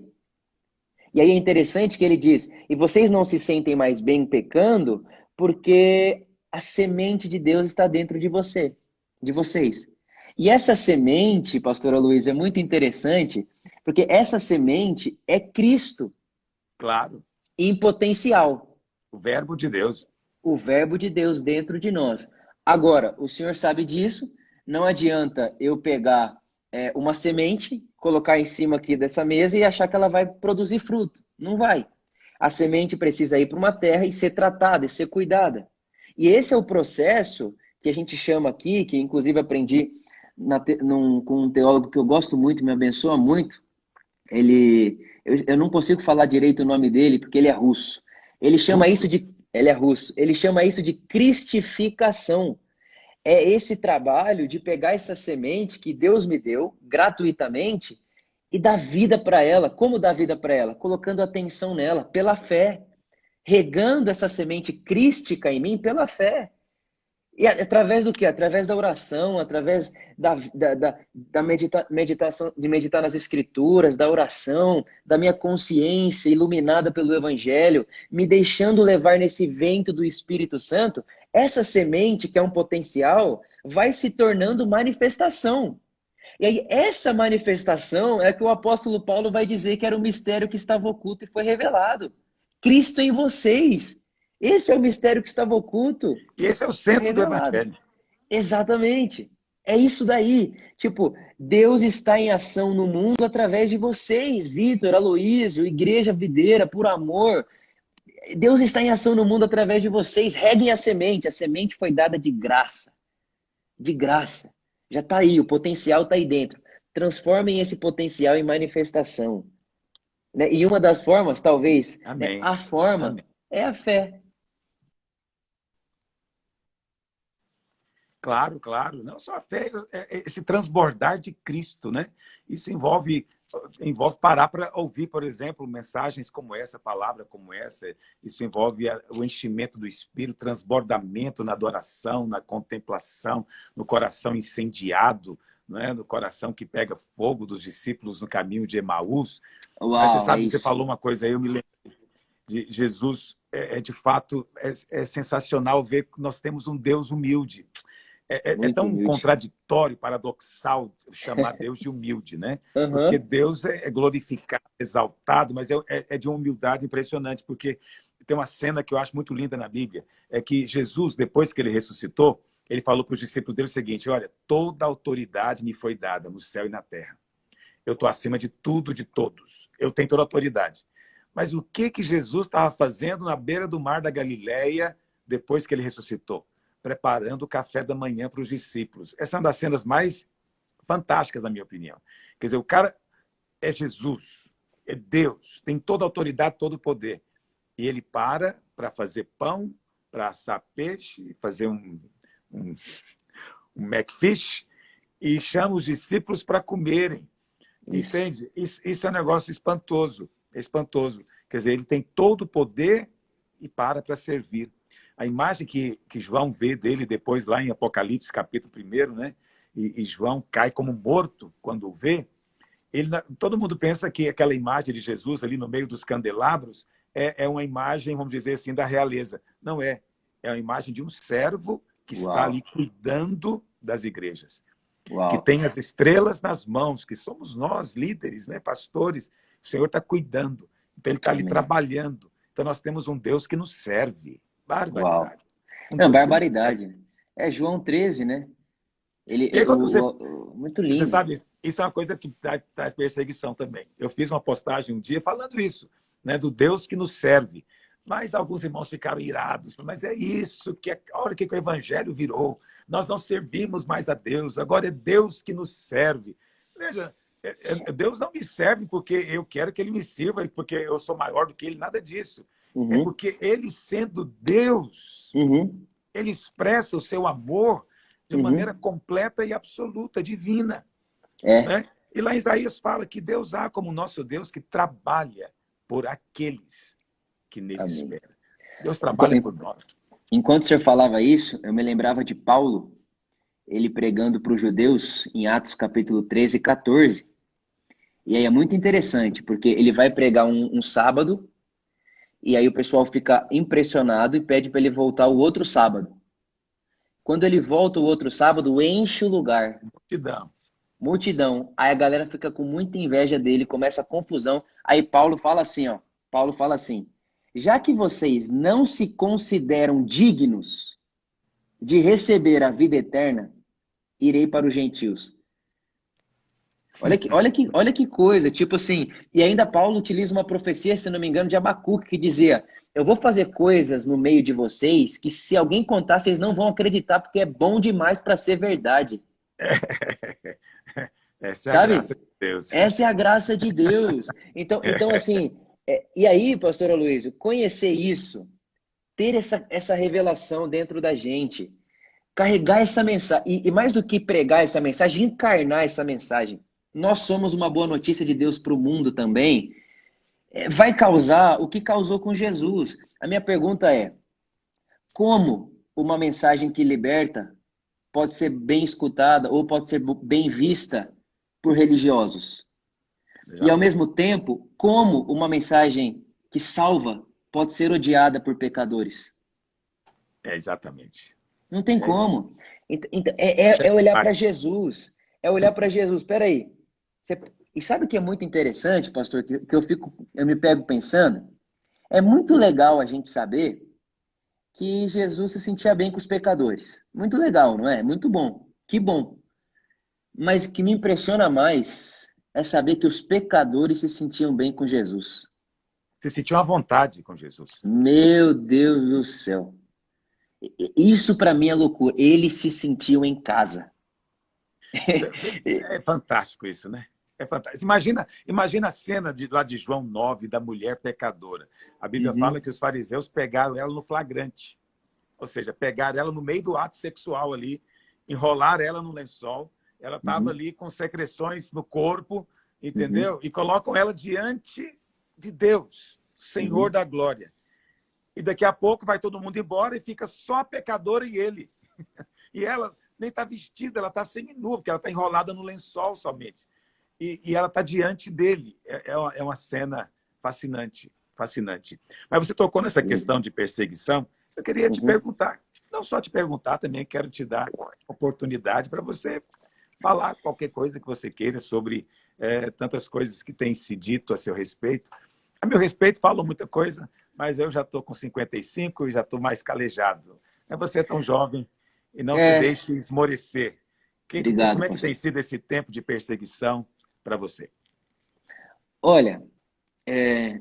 E aí é interessante que ele diz, e vocês não se sentem mais bem pecando, porque a semente de Deus está dentro de você, de vocês. E essa semente, pastora Luiz, é muito interessante, porque essa semente é Cristo Claro, em potencial. o verbo de Deus. O verbo de Deus dentro de nós. Agora, o senhor sabe disso, não adianta eu pegar uma semente, colocar em cima aqui dessa mesa e achar que ela vai produzir fruto. Não vai. A semente precisa ir para uma terra e ser tratada, e ser cuidada. E esse é o processo que a gente chama aqui, que inclusive aprendi com um teólogo que eu gosto muito, me abençoa muito. Eu não consigo falar direito o nome dele, porque ele é russo. Russo. Ele é russo. Ele chama isso de cristificação. É esse trabalho de pegar essa semente que Deus me deu gratuitamente e dar vida para ela. Como dar vida para ela? Colocando atenção nela, pela fé. Regando essa semente crística em mim pela fé. E através do quê? Através da oração, através da meditação, de meditar nas escrituras, da oração, da minha consciência iluminada pelo Evangelho, me deixando levar nesse vento do Espírito Santo, essa semente, que é um potencial, vai se tornando manifestação. E aí, essa manifestação é que o apóstolo Paulo vai dizer que era um mistério que estava oculto e foi revelado. Cristo em vocês. Esse é o mistério que estava oculto. E esse é o Foi centro do revelado. Evangelho. Exatamente. É isso daí. Tipo, Deus está em ação no mundo através de vocês, Vitor, Aloísio, Igreja Videira, por amor. Deus está em ação no mundo através de vocês. Reguem a semente. A semente foi dada de graça. De graça. Já está aí, o potencial está aí dentro. Transformem esse potencial em manifestação. Né? E uma das formas, talvez, né, Amém. a forma Amém. é a fé. Claro, claro. Não só a fé, esse transbordar de Cristo, né? Isso envolve parar para ouvir, por exemplo, mensagens como essa, palavra como essa. Isso envolve o enchimento do Espírito, transbordamento na adoração, na contemplação, no coração incendiado, né? No coração que pega fogo dos discípulos no caminho de Emaús. Mas você Uau, é sabe, você isso. falou uma coisa aí, eu me lembro de Jesus. De fato, é sensacional ver que nós temos um Deus humilde. É Muito tão humilde. contraditório, paradoxal chamar Deus de humilde, né? Porque Aham. Deus é glorificado, exaltado, mas é de uma humildade impressionante, porque tem uma cena que eu acho muito linda na Bíblia, é que Jesus, depois que ele ressuscitou, ele falou para os discípulos dele o seguinte: olha, toda autoridade me foi dada no céu e na terra. Eu estou acima de tudo, de todos. Eu tenho toda a autoridade. Mas o que Jesus estava fazendo na beira do mar da Galileia depois que ele ressuscitou? Preparando o café da manhã para os discípulos. Essa é uma das cenas mais fantásticas, na minha opinião. Quer dizer, o cara é Jesus, é Deus, tem toda a autoridade, todo o poder. E ele para fazer pão, para assar peixe, fazer um McFish, e chama os discípulos para comerem. Isso. Entende? Isso é um negócio espantoso. Espantoso. Quer dizer, ele tem todo o poder e para servir. A imagem que João vê dele depois lá em Apocalipse, capítulo 1, né? E João cai como morto quando o vê. Todo mundo pensa que aquela imagem de Jesus ali no meio dos candelabros é uma imagem, vamos dizer assim, da realeza. Não é. É uma imagem de um servo que está Uau. ali cuidando das igrejas. Que Uau. tem as estrelas nas mãos, que somos nós, líderes, né, pastores. O Senhor está cuidando. Então, ele está ali Amém. trabalhando. Então, nós temos um Deus que nos serve. Uau. Barbaridade. Um Não, Deus que nos serve. barbaridade. É João 13, né? E aí, quando você... Muito Você lindo. sabe, isso é uma coisa que traz perseguição também. Eu fiz uma postagem um dia falando isso, né, do Deus que nos serve. Mas alguns irmãos ficaram irados. Mas é isso, olha o que o Evangelho virou. Nós não servimos mais a Deus, agora é Deus que nos serve. Veja, Deus não me serve porque eu quero que Ele me sirva, porque eu sou maior do que Ele, nada disso. É Uhum. porque Ele, sendo Deus, Uhum. Ele expressa o seu amor de maneira Uhum. completa e absoluta, divina. É. Né? E lá em Isaías fala que Deus há como nosso Deus que trabalha por aqueles que nele Amém. esperam. Deus trabalha por nós. Enquanto o senhor falava isso, eu me lembrava de Paulo, ele pregando para os judeus em Atos capítulo 13 e 14. E aí é muito interessante, porque ele vai pregar um sábado, e aí o pessoal fica impressionado e pede para ele voltar o outro sábado. Quando ele volta o outro sábado, enche o lugar. Multidão. Multidão. Aí a galera fica com muita inveja dele, começa a confusão. Aí Paulo fala assim, ó. Paulo fala assim: já que vocês não se consideram dignos de receber a vida eterna, irei para os gentios. Olha que coisa, tipo assim, e ainda Paulo utiliza uma profecia, se não me engano, de Abacuque, que dizia: eu vou fazer coisas no meio de vocês que se alguém contar, vocês não vão acreditar, porque é bom demais para ser verdade. Essa é a Sabe? graça de Deus. Essa é a graça de Deus. Então assim, e aí, pastor Aloysio, conhecer isso, ter essa revelação dentro da gente, carregar essa mensagem, e mais do que pregar essa mensagem, encarnar essa mensagem. Nós somos uma boa notícia de Deus para o mundo também. Vai causar o que causou com Jesus. A minha pergunta é: como uma mensagem que liberta pode ser bem escutada ou pode ser bem vista por religiosos? E ao Exatamente. mesmo tempo, como uma mensagem que salva pode ser odiada por pecadores? Exatamente. Não tem É isso. como. Então, é olhar para Checkmate. Jesus. É olhar para Jesus. Espera aí. E sabe o que é muito interessante, pastor, que eu me pego pensando? É muito legal a gente saber que Jesus se sentia bem com os pecadores. Muito legal, não é? Muito bom. Que bom. Mas o que me impressiona mais é saber que os pecadores se sentiam bem com Jesus. Você sentiu uma vontade com Jesus. Meu Deus do céu. Isso para mim é loucura. Eles se sentiam em casa. É fantástico isso, né? É fantástico. Imagina a cena lá de João 9 da mulher pecadora. A Bíblia fala Uhum, que os fariseus pegaram ela no flagrante. Ou seja, pegaram ela no meio do ato sexual ali, enrolaram ela no lençol. Ela estava uhum, ali com secreções no corpo, uhum, entendeu? E colocam ela diante de Deus, Senhor uhum. da glória. E daqui a pouco vai todo mundo embora e fica só a pecadora e ele. E ela nem está vestida, ela está semi-nua, porque ela está enrolada no lençol somente. E ela está diante dele. É uma cena fascinante, fascinante. Mas você tocou nessa questão de perseguição. Eu queria te Uhum. perguntar, não só te perguntar, também quero te dar oportunidade para você falar qualquer coisa que você queira sobre tantas coisas que têm se dito a seu respeito. A meu respeito, falo muita coisa, mas eu já estou com 55 e já estou mais calejado. Mas você é tão jovem e não se É, deixe esmorecer. obrigado, Como é que tem pastor. sido esse tempo de perseguição para você? Olha,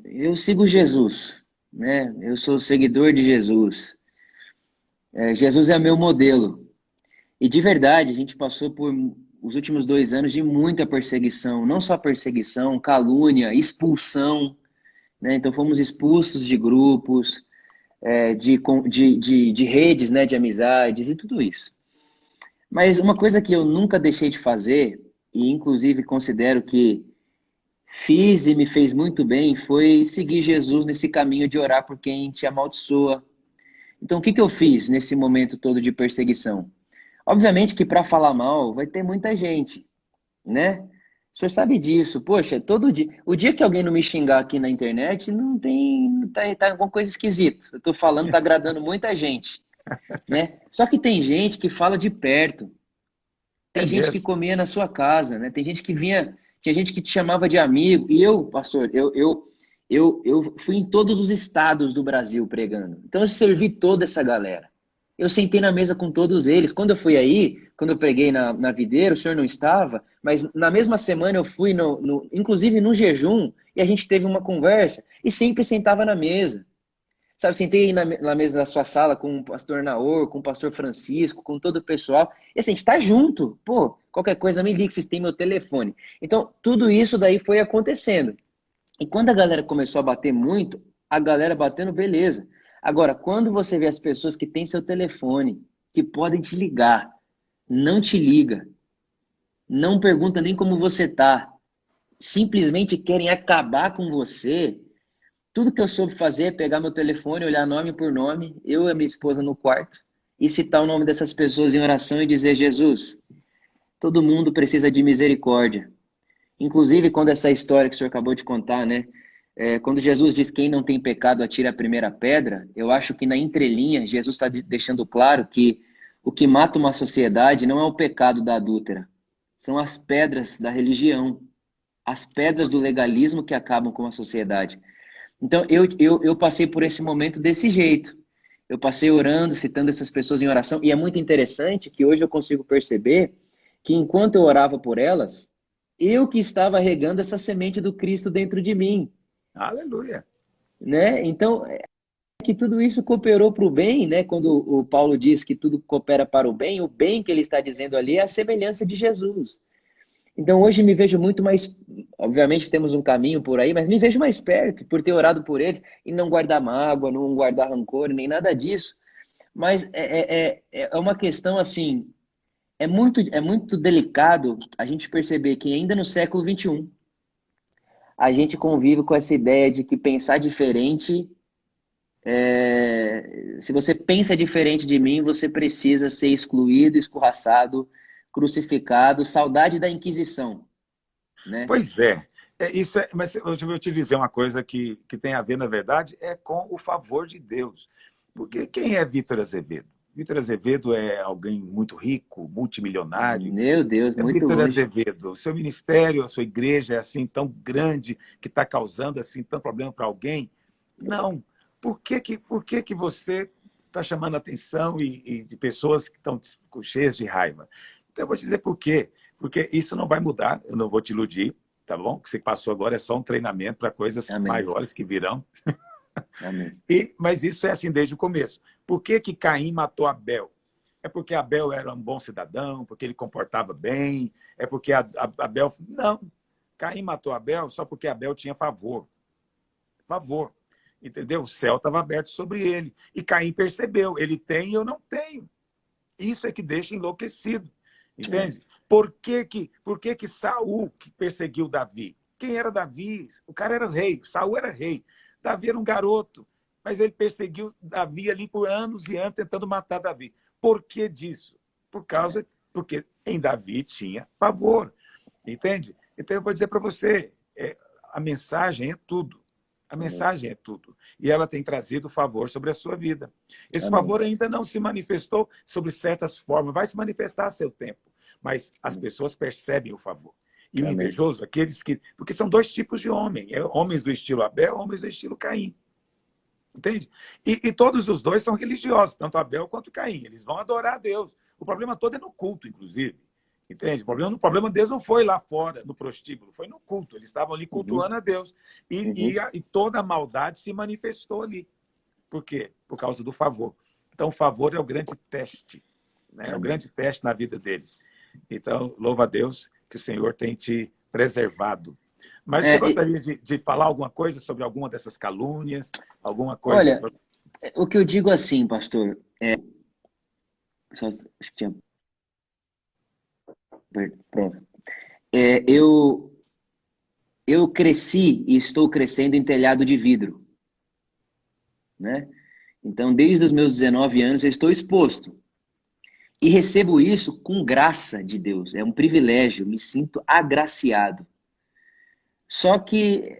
eu sigo Jesus, né? Eu sou seguidor de Jesus. Jesus é meu modelo. E de verdade, a gente passou por os últimos 2 anos de muita perseguição. Não só perseguição, calúnia, expulsão, né? Então fomos expulsos de grupos, de redes, né? De amizades e tudo isso. Mas uma coisa que eu nunca deixei de fazer, e inclusive considero que fiz e me fez muito bem, foi seguir Jesus nesse caminho de orar por quem te amaldiçoa. Então, o que que eu fiz nesse momento todo de perseguição? Obviamente que para falar mal vai ter muita gente, né? O senhor sabe disso. Poxa, todo dia. O dia que alguém não me xingar aqui na internet, não tem. Tá alguma coisa esquisita. Eu tô falando, tá agradando muita gente, né? Só que tem gente que fala de perto. É Tem gente que mesmo? comia na sua casa, né? Tem gente que vinha, tinha gente que te chamava de amigo. E eu, pastor, eu fui em todos os estados do Brasil pregando. Então eu servi toda essa galera. Eu sentei na mesa com todos eles. Quando eu fui aí, quando eu preguei na videira, o senhor não estava, mas na mesma semana eu fui, inclusive no jejum, e a gente teve uma conversa e sempre sentava na mesa. Sabe, sentei na mesa da sua sala com o pastor Naor, com o pastor Francisco, com todo o pessoal. E assim, a gente tá junto. Pô, qualquer coisa me liga, vocês têm meu telefone. Então, tudo isso daí foi acontecendo. E quando a galera começou a bater muito, a galera batendo, beleza. Agora, quando você vê as pessoas que têm seu telefone, que podem te ligar, não te liga, não pergunta nem como você tá, simplesmente querem acabar com você, tudo que eu soube fazer é pegar meu telefone, olhar nome por nome, eu e a minha esposa no quarto, e citar o nome dessas pessoas em oração e dizer: Jesus, todo mundo precisa de misericórdia. Inclusive, quando essa história que o senhor acabou de contar, né? Quando Jesus diz: quem não tem pecado, atire a primeira pedra, eu acho que na entrelinha, Jesus está deixando claro que o que mata uma sociedade não é o pecado da adúltera, são as pedras da religião, as pedras do legalismo que acabam com a sociedade. Então, eu passei por esse momento desse jeito. Eu passei orando, citando essas pessoas em oração. E é muito interessante que hoje eu consigo perceber que enquanto eu orava por elas, eu que estava regando essa semente do Cristo dentro de mim, Aleluia. né? Então, que tudo isso cooperou para o bem, né? Quando o Paulo diz que tudo coopera para o bem que ele está dizendo ali é a semelhança de Jesus. Então hoje me vejo muito mais, obviamente temos um caminho por aí, mas me vejo mais perto por ter orado por eles e não guardar mágoa, não guardar rancor, nem nada disso. Mas é uma questão assim, é muito delicado a gente perceber que ainda no século XXI a gente convive com essa ideia de que pensar diferente, se você pensa diferente de mim, você precisa ser excluído, escorraçado, crucificado, saudade da Inquisição, né? Pois é. Isso mas eu vou te dizer uma coisa que tem a ver, na verdade, é com o favor de Deus. Porque quem é Vitor Azevedo? Vitor Azevedo é alguém muito rico, multimilionário. Meu Deus, É muito Vitor longe. Azevedo, o seu ministério, a sua igreja é assim tão grande que está causando assim tanto problema para alguém? Não. Por que que você está chamando a atenção e de pessoas que estão cheias de raiva? Então eu vou te dizer por quê. Porque isso não vai mudar, eu não vou te iludir, tá bom? O que você passou agora é só um treinamento para coisas Amém. maiores que virão. Amém. Mas isso é assim desde o começo. Por que que Caim matou Abel? É porque Abel era um bom cidadão, porque ele comportava bem, é porque Abel... Não. Caim matou Abel só porque Abel tinha favor. Favor. Entendeu? O céu estava aberto sobre ele. E Caim percebeu, ele tem e eu não tenho. Isso é que deixa enlouquecido. Entende? Por que que Saul que perseguiu Davi? Quem era Davi? O cara era rei, Saul era rei. Davi era um garoto, mas ele perseguiu Davi ali por anos e anos tentando matar Davi. Por que disso? Porque em Davi tinha favor. Entende? Então eu vou dizer para você, a mensagem é tudo. A mensagem é tudo. E ela tem trazido favor sobre a sua vida. Esse Amém. favor ainda não se manifestou sobre certas formas, vai se manifestar a seu tempo. Mas as pessoas percebem o favor. E o Amém. invejoso, aqueles que... Porque são dois tipos de homem. Homens do estilo Abel, homens do estilo Caim. Entende? E todos os dois são religiosos, tanto Abel quanto Caim. Eles vão adorar a Deus. O problema todo é no culto, inclusive. Entende? O problema deles não foi lá fora, no prostíbulo, foi no culto. Eles estavam ali cultuando a Deus. E toda a maldade se manifestou ali. Por quê? Por causa do favor. Então, o favor é o grande teste. Né? É o grande teste na vida deles. Então, louva a Deus que o Senhor tem te preservado. Mas você gostaria de falar alguma coisa sobre alguma dessas calúnias? Alguma coisa? Olha, o que eu digo assim, pastor, acho que tinha... Pronto. Eu cresci e estou crescendo em telhado de vidro, né? Então, desde os meus 19 anos, eu estou exposto. E recebo isso com graça de Deus. É um privilégio, me sinto agraciado. Só que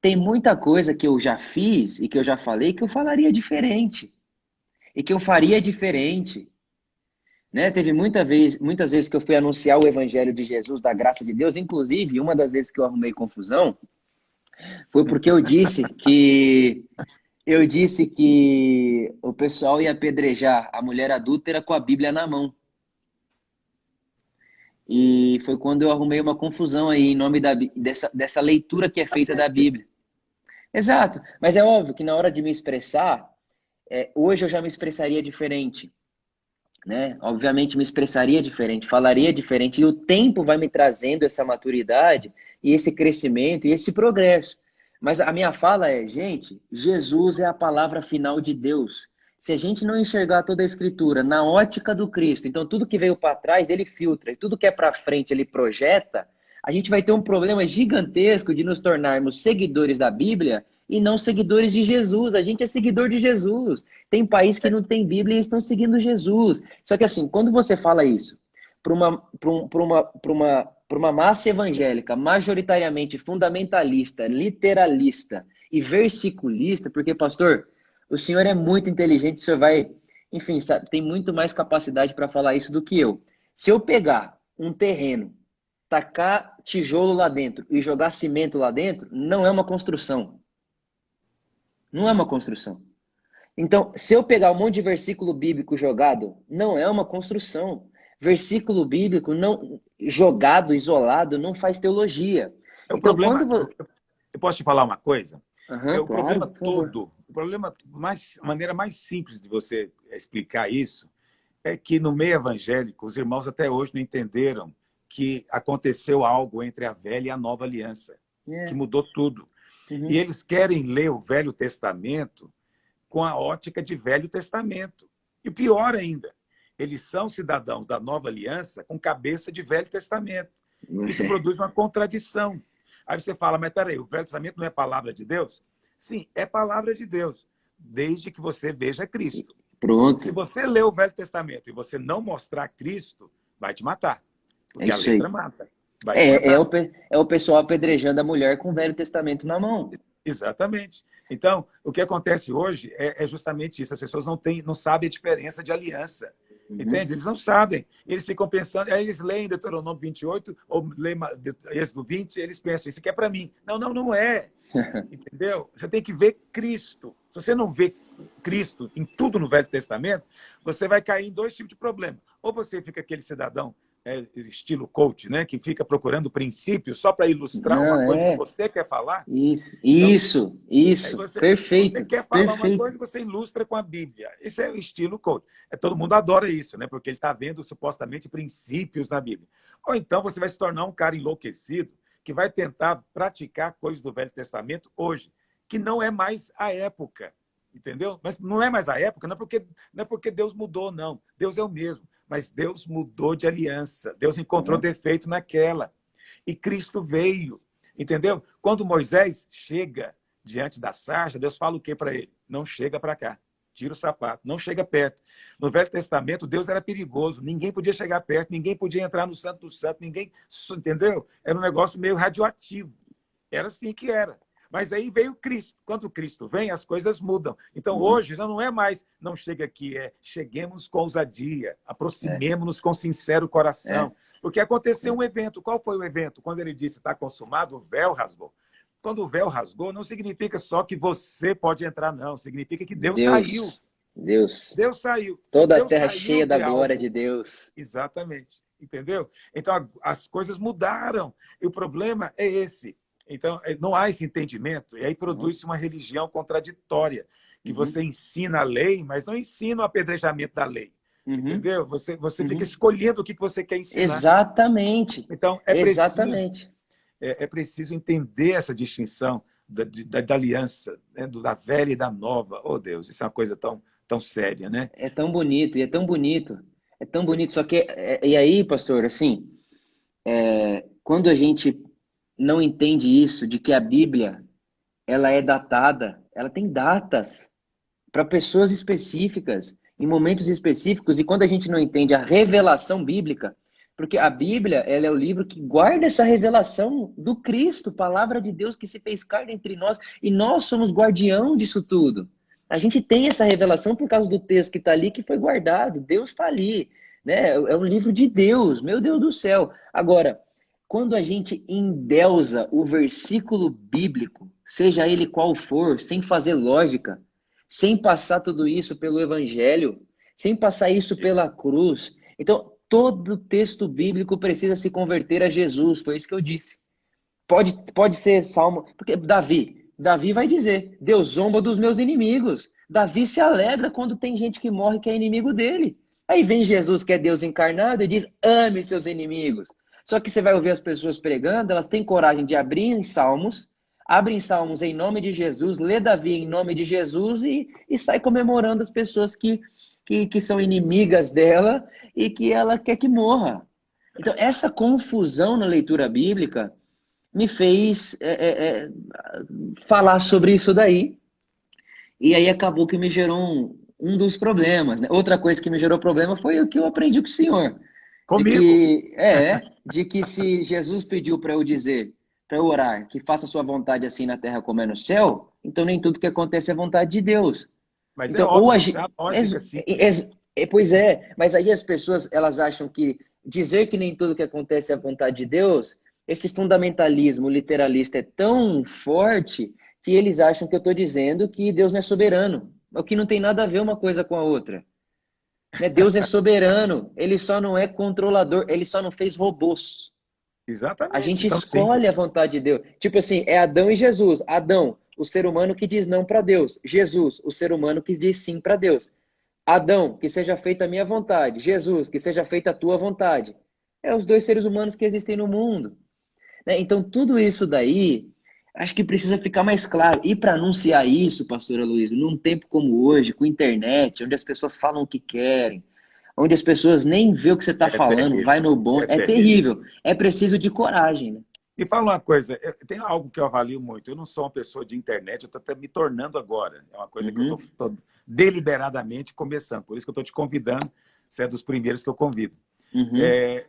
tem muita coisa que eu já fiz e que eu já falei que eu falaria diferente. E que eu faria diferente. Né? Teve muitas vezes que eu fui anunciar o evangelho de Jesus, da graça de Deus. Inclusive, uma das vezes que eu arrumei confusão foi porque eu disse que o pessoal ia apedrejar a mulher adúltera com a Bíblia na mão. E foi quando eu arrumei uma confusão aí em nome dessa leitura que é feita da Bíblia. Exato. Mas é óbvio que na hora de me expressar, hoje eu já me expressaria diferente. Né? Obviamente me expressaria diferente, falaria diferente. E o tempo vai me trazendo essa maturidade e esse crescimento e esse progresso. Mas a minha fala é, gente, Jesus é a palavra final de Deus. Se a gente não enxergar toda a Escritura na ótica do Cristo, então tudo que veio para trás ele filtra e tudo que é para frente ele projeta, a gente vai ter um problema gigantesco de nos tornarmos seguidores da Bíblia e não seguidores de Jesus. A gente é seguidor de Jesus. Tem país que não tem Bíblia e estão seguindo Jesus. Só que assim, quando você fala isso para uma massa evangélica majoritariamente fundamentalista, literalista e versiculista, porque, pastor, o senhor é muito inteligente, o senhor vai, enfim, sabe, tem muito mais capacidade para falar isso do que eu. Se eu pegar um terreno, tacar tijolo lá dentro e jogar cimento lá dentro, não é uma construção. Não é uma construção. Então, se eu pegar um monte de versículo bíblico jogado, não é uma construção. Versículo bíblico não... jogado, isolado, não faz teologia. É o Então, problema. quando... Eu posso te falar uma coisa? Aham, O claro, problema por favor. todo, a maneira mais simples de você explicar isso é que no meio evangélico, os irmãos até hoje não entenderam que aconteceu algo entre a velha e a nova aliança, que É. mudou tudo. E Uhum. eles querem ler o Velho Testamento com a ótica de Velho Testamento. E pior ainda, eles são cidadãos da nova aliança com cabeça de Velho Testamento. Isso produz uma contradição. Aí você fala, mas peraí, o Velho Testamento não é palavra de Deus? Sim, é palavra de Deus, desde que você veja Cristo. Se Pronto. você ler o Velho Testamento e você não mostrar Cristo, vai te matar. É Porque a isso aí. letra mata. Vai te matar. É o pessoal apedrejando a mulher com o Velho Testamento na mão. Exatamente. Então, o que acontece hoje é justamente isso. As pessoas não sabem a diferença de aliança. Uhum. Entende? Eles não sabem. Eles ficam pensando, aí eles leem Deuteronômio 28, ou leem Êxodo 20, eles pensam, isso aqui é para mim. Não, não, não é. Entendeu? Você tem que ver Cristo. Se você não vê Cristo em tudo no Velho Testamento, você vai cair em dois tipos de problema. Ou você fica aquele cidadão estilo coach, né, que fica procurando princípios só para ilustrar uma Não, coisa que você quer falar. Isso, Então, isso, aí isso. você Perfeito, quer falar uma perfeito. coisa, você ilustra com a Bíblia. Esse é o estilo coach. Todo mundo adora isso, né? Porque ele está vendo supostamente princípios na Bíblia. Ou então você vai se tornar um cara enlouquecido que vai tentar praticar coisas do Velho Testamento hoje, que não é mais a época, entendeu? Mas não é mais a época, não é porque Deus mudou, não. Deus é o mesmo, mas Deus mudou de aliança. Deus encontrou Uhum. defeito naquela. E Cristo veio. Entendeu? Quando Moisés chega diante da sarça, Deus fala o que para ele? Não chega para cá. Tira o sapato, não chega perto. No Velho Testamento, Deus era perigoso, ninguém podia chegar perto, ninguém podia entrar no Santo do Santo, ninguém, entendeu? Era um negócio meio radioativo. Era assim que era. Mas aí veio Cristo. Quando Cristo vem, as coisas mudam. Então, Uhum. hoje, já não é mais, não chega aqui, cheguemos com ousadia, É, aproximemos-nos com sincero é. coração. Porque aconteceu um evento. Qual foi o evento? Quando ele disse, está consumado, o véu rasgou. Quando o véu rasgou, não significa só que você pode entrar, não. Significa que Deus saiu. Deus, Deus. Deus saiu. Então, Toda a Deus terra saiu cheia da de glória de algo. Deus. Exatamente. Entendeu? Então, as coisas mudaram. E o problema é esse. Então, não há esse entendimento. E aí Uhum. produz-se uma religião contraditória, que Uhum. você ensina a lei, mas não ensina o apedrejamento da lei. Uhum. Entendeu? Você Uhum. fica escolhendo o que você quer ensinar. Exatamente. Então, Exatamente. é preciso entender essa distinção da aliança, né? Da velha e da nova. Oh, Deus, isso é uma coisa tão séria, né? É tão bonito, e é tão bonito. É tão bonito. Só que, e aí, pastor, assim, quando a gente não entende isso, de que a Bíblia, ela é datada, ela tem datas para pessoas específicas, em momentos específicos, e quando a gente não entende a revelação bíblica, porque a Bíblia, ela é o livro que guarda essa revelação do Cristo, palavra de Deus que se fez carne entre nós, e nós somos guardião disso tudo. A gente tem essa revelação por causa do texto que está ali, que foi guardado, Deus está ali, né? É um livro de Deus, meu Deus do céu. Agora, quando a gente endeusa o versículo bíblico, seja ele qual for, sem fazer lógica, sem passar tudo isso pelo evangelho, sem passar isso pela cruz. Então, todo texto bíblico precisa se converter a Jesus, foi isso que eu disse. Pode ser Salmo, porque Davi vai dizer, Deus zomba dos meus inimigos. Davi se alegra quando tem gente que morre que é inimigo dele. Aí vem Jesus, que é Deus encarnado, e diz, ame seus inimigos. Só que você vai ouvir as pessoas pregando, elas têm coragem de abrir em Salmos, abrem Salmos em nome de Jesus, lê Davi em nome de Jesus e sai comemorando as pessoas que são inimigas dela e que ela quer que morra. Então, essa confusão na leitura bíblica me fez falar sobre isso daí. E aí acabou que me gerou um dos problemas, né? Outra coisa que me gerou problema foi o que eu aprendi com o senhor. Comigo? De que se Jesus pediu para eu dizer, para eu orar, que faça a sua vontade assim na terra como é no céu, então nem tudo que acontece é vontade de Deus. Mas é Então, ou a óbvio, isso é gente... uma lógica simples. Pois é, mas aí as pessoas, elas acham que dizer que nem tudo que acontece é vontade de Deus, esse fundamentalismo literalista é tão forte que eles acham que eu estou dizendo que Deus não é soberano, o que não tem nada a ver uma coisa com a outra. Né? Deus é soberano, ele só não é controlador, ele só não fez robôs. A Exatamente, gente tão simples. escolhe a vontade de Deus. Tipo assim, é Adão e Jesus. Adão, o ser humano que diz não para Deus. Jesus, o ser humano que diz sim para Deus. Adão, que seja feita a minha vontade. Jesus, que seja feita a tua vontade. É os dois seres humanos que existem no mundo. Né? Então, tudo isso daí, acho que precisa ficar mais claro. E para anunciar isso, pastora Luiz, num tempo como hoje, com internet, onde as pessoas falam o que querem, onde as pessoas nem vê o que você está É falando, vai terrível, no bom, é é terrível. terrível. É preciso de coragem, né? Me fala uma coisa, tem algo que eu avalio muito. Eu não sou uma pessoa de internet, eu estou até me tornando agora. É uma coisa que eu Uhum, estou deliberadamente começando. Por isso que eu estou te convidando, você é dos primeiros que eu convido. uhum, É,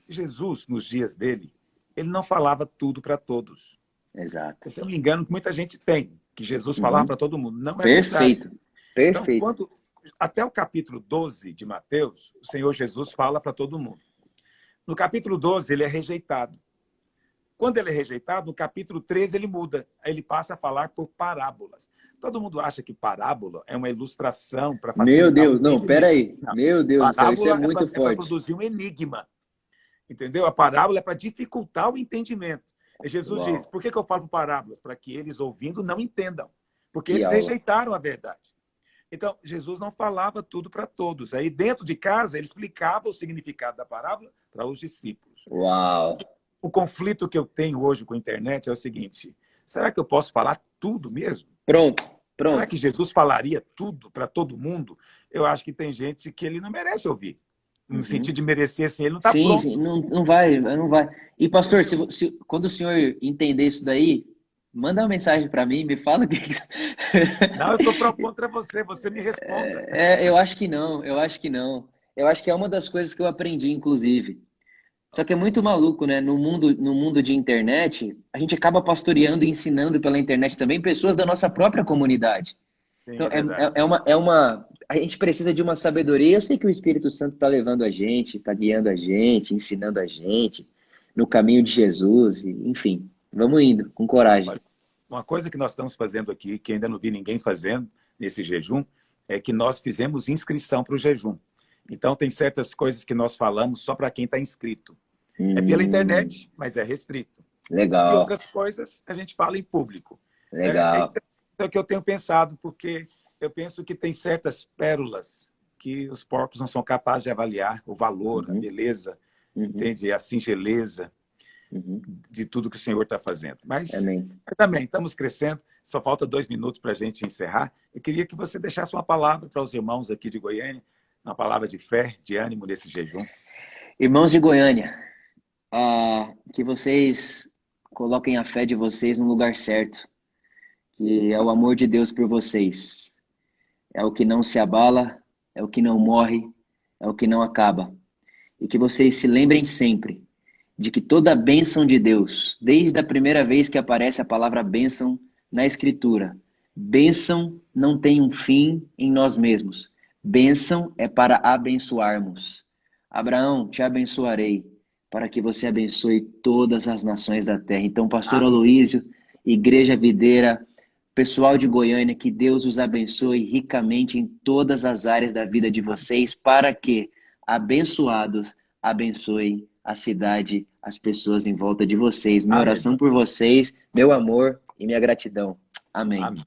Jesus, nos dias dele, ele não falava tudo para todos. exato. Se eu não me engano, muita gente tem, que Jesus falava Uhum, para todo mundo. Não é verdade. perfeito, Então, perfeito. até o capítulo 12 de Mateus, o Senhor Jesus fala para todo mundo. No capítulo 12, ele é rejeitado. Quando ele é rejeitado, no capítulo 13 ele muda. Ele passa a falar por parábolas. Todo mundo acha que parábola é uma ilustração para Meu facilitar o Deus, não, pera entendimento. aí. Não. Meu Deus do céu, isso é Parábola muito é para forte. produzir um enigma. Entendeu? A parábola é para dificultar o entendimento. E Jesus diz, Uau, por que eu falo parábolas? Para que eles, ouvindo, não entendam. Porque que eles aula. rejeitaram a verdade. Então, Jesus não falava tudo para todos. Aí, dentro de casa, ele explicava o significado da parábola para os discípulos. Uau. O conflito que eu tenho hoje com a internet é o seguinte: será que eu posso falar tudo mesmo? Pronto, Será pronto. que Jesus falaria tudo para todo mundo? Eu acho que tem gente que ele não merece ouvir. No Uhum. sentido de merecer, sim, ele não está Sim, sim, pronto. não, não vai, não vai. E pastor, Entendeu? quando o senhor entender isso daí, manda uma mensagem para mim, me fala o que. Não, eu estou propondo para você, você me responda. Eu acho que não, eu acho que não. Eu acho que é uma das coisas que eu aprendi, inclusive. Só que é muito maluco, né? No mundo de internet, a gente acaba pastoreando e ensinando pela internet também pessoas da nossa própria comunidade. Sim, Então, é verdade. a gente precisa de uma sabedoria. Eu sei que o Espírito Santo está levando a gente, está guiando a gente, ensinando a gente no caminho de Jesus, enfim, vamos indo com coragem. Olha, uma coisa que nós estamos fazendo aqui, que ainda não vi ninguém fazendo nesse jejum, é que nós fizemos inscrição para o jejum. Então, tem certas coisas que nós falamos só para quem está inscrito. É pela Hum, internet, mas é restrito. E legal, outras coisas a gente fala em público. legal. Isso é o que eu tenho pensado, porque eu penso que tem certas pérolas que os porcos não são capazes de avaliar o valor, a Uhum, beleza, uhum, entende? A singeleza uhum. de tudo que o Senhor está fazendo. Amém. Mas também estamos crescendo, só falta 2 minutos para a gente encerrar. Eu queria que você deixasse uma palavra para os irmãos aqui de Goiânia, uma palavra de fé, de ânimo nesse jejum. Irmãos de Goiânia, que vocês coloquem a fé de vocês no lugar certo, que é o amor de Deus por vocês. É o que não se abala, é o que não morre, é o que não acaba. E que vocês se lembrem sempre de que toda a bênção de Deus, desde a primeira vez que aparece a palavra bênção na Escritura, bênção não tem um fim em nós mesmos. Bênção é para abençoarmos. Abraão, te abençoarei, para que você abençoe todas as nações da terra. Então, pastor Amém. Aloísio, Igreja Videira, pessoal de Goiânia, que Deus os abençoe ricamente em todas as áreas da vida de vocês, para que, abençoados, abençoem a cidade, as pessoas em volta de vocês. Minha oração Aleluia. por vocês, meu amor e minha gratidão. Amém. Amém.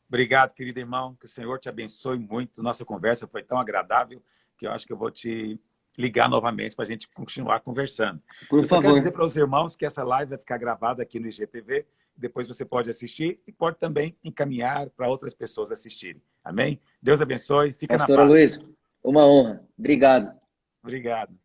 Obrigado, querido irmão. Que o Senhor te abençoe muito. Nossa conversa foi tão agradável que eu acho que eu vou te ligar novamente para a gente continuar conversando. Por Eu só quero dizer favor, para os irmãos que essa live vai ficar gravada aqui no IGTV. Depois você pode assistir e pode também encaminhar para outras pessoas assistirem. Amém? Deus abençoe. Fica na pastora paz. Luiz, uma honra. Obrigado. Obrigado.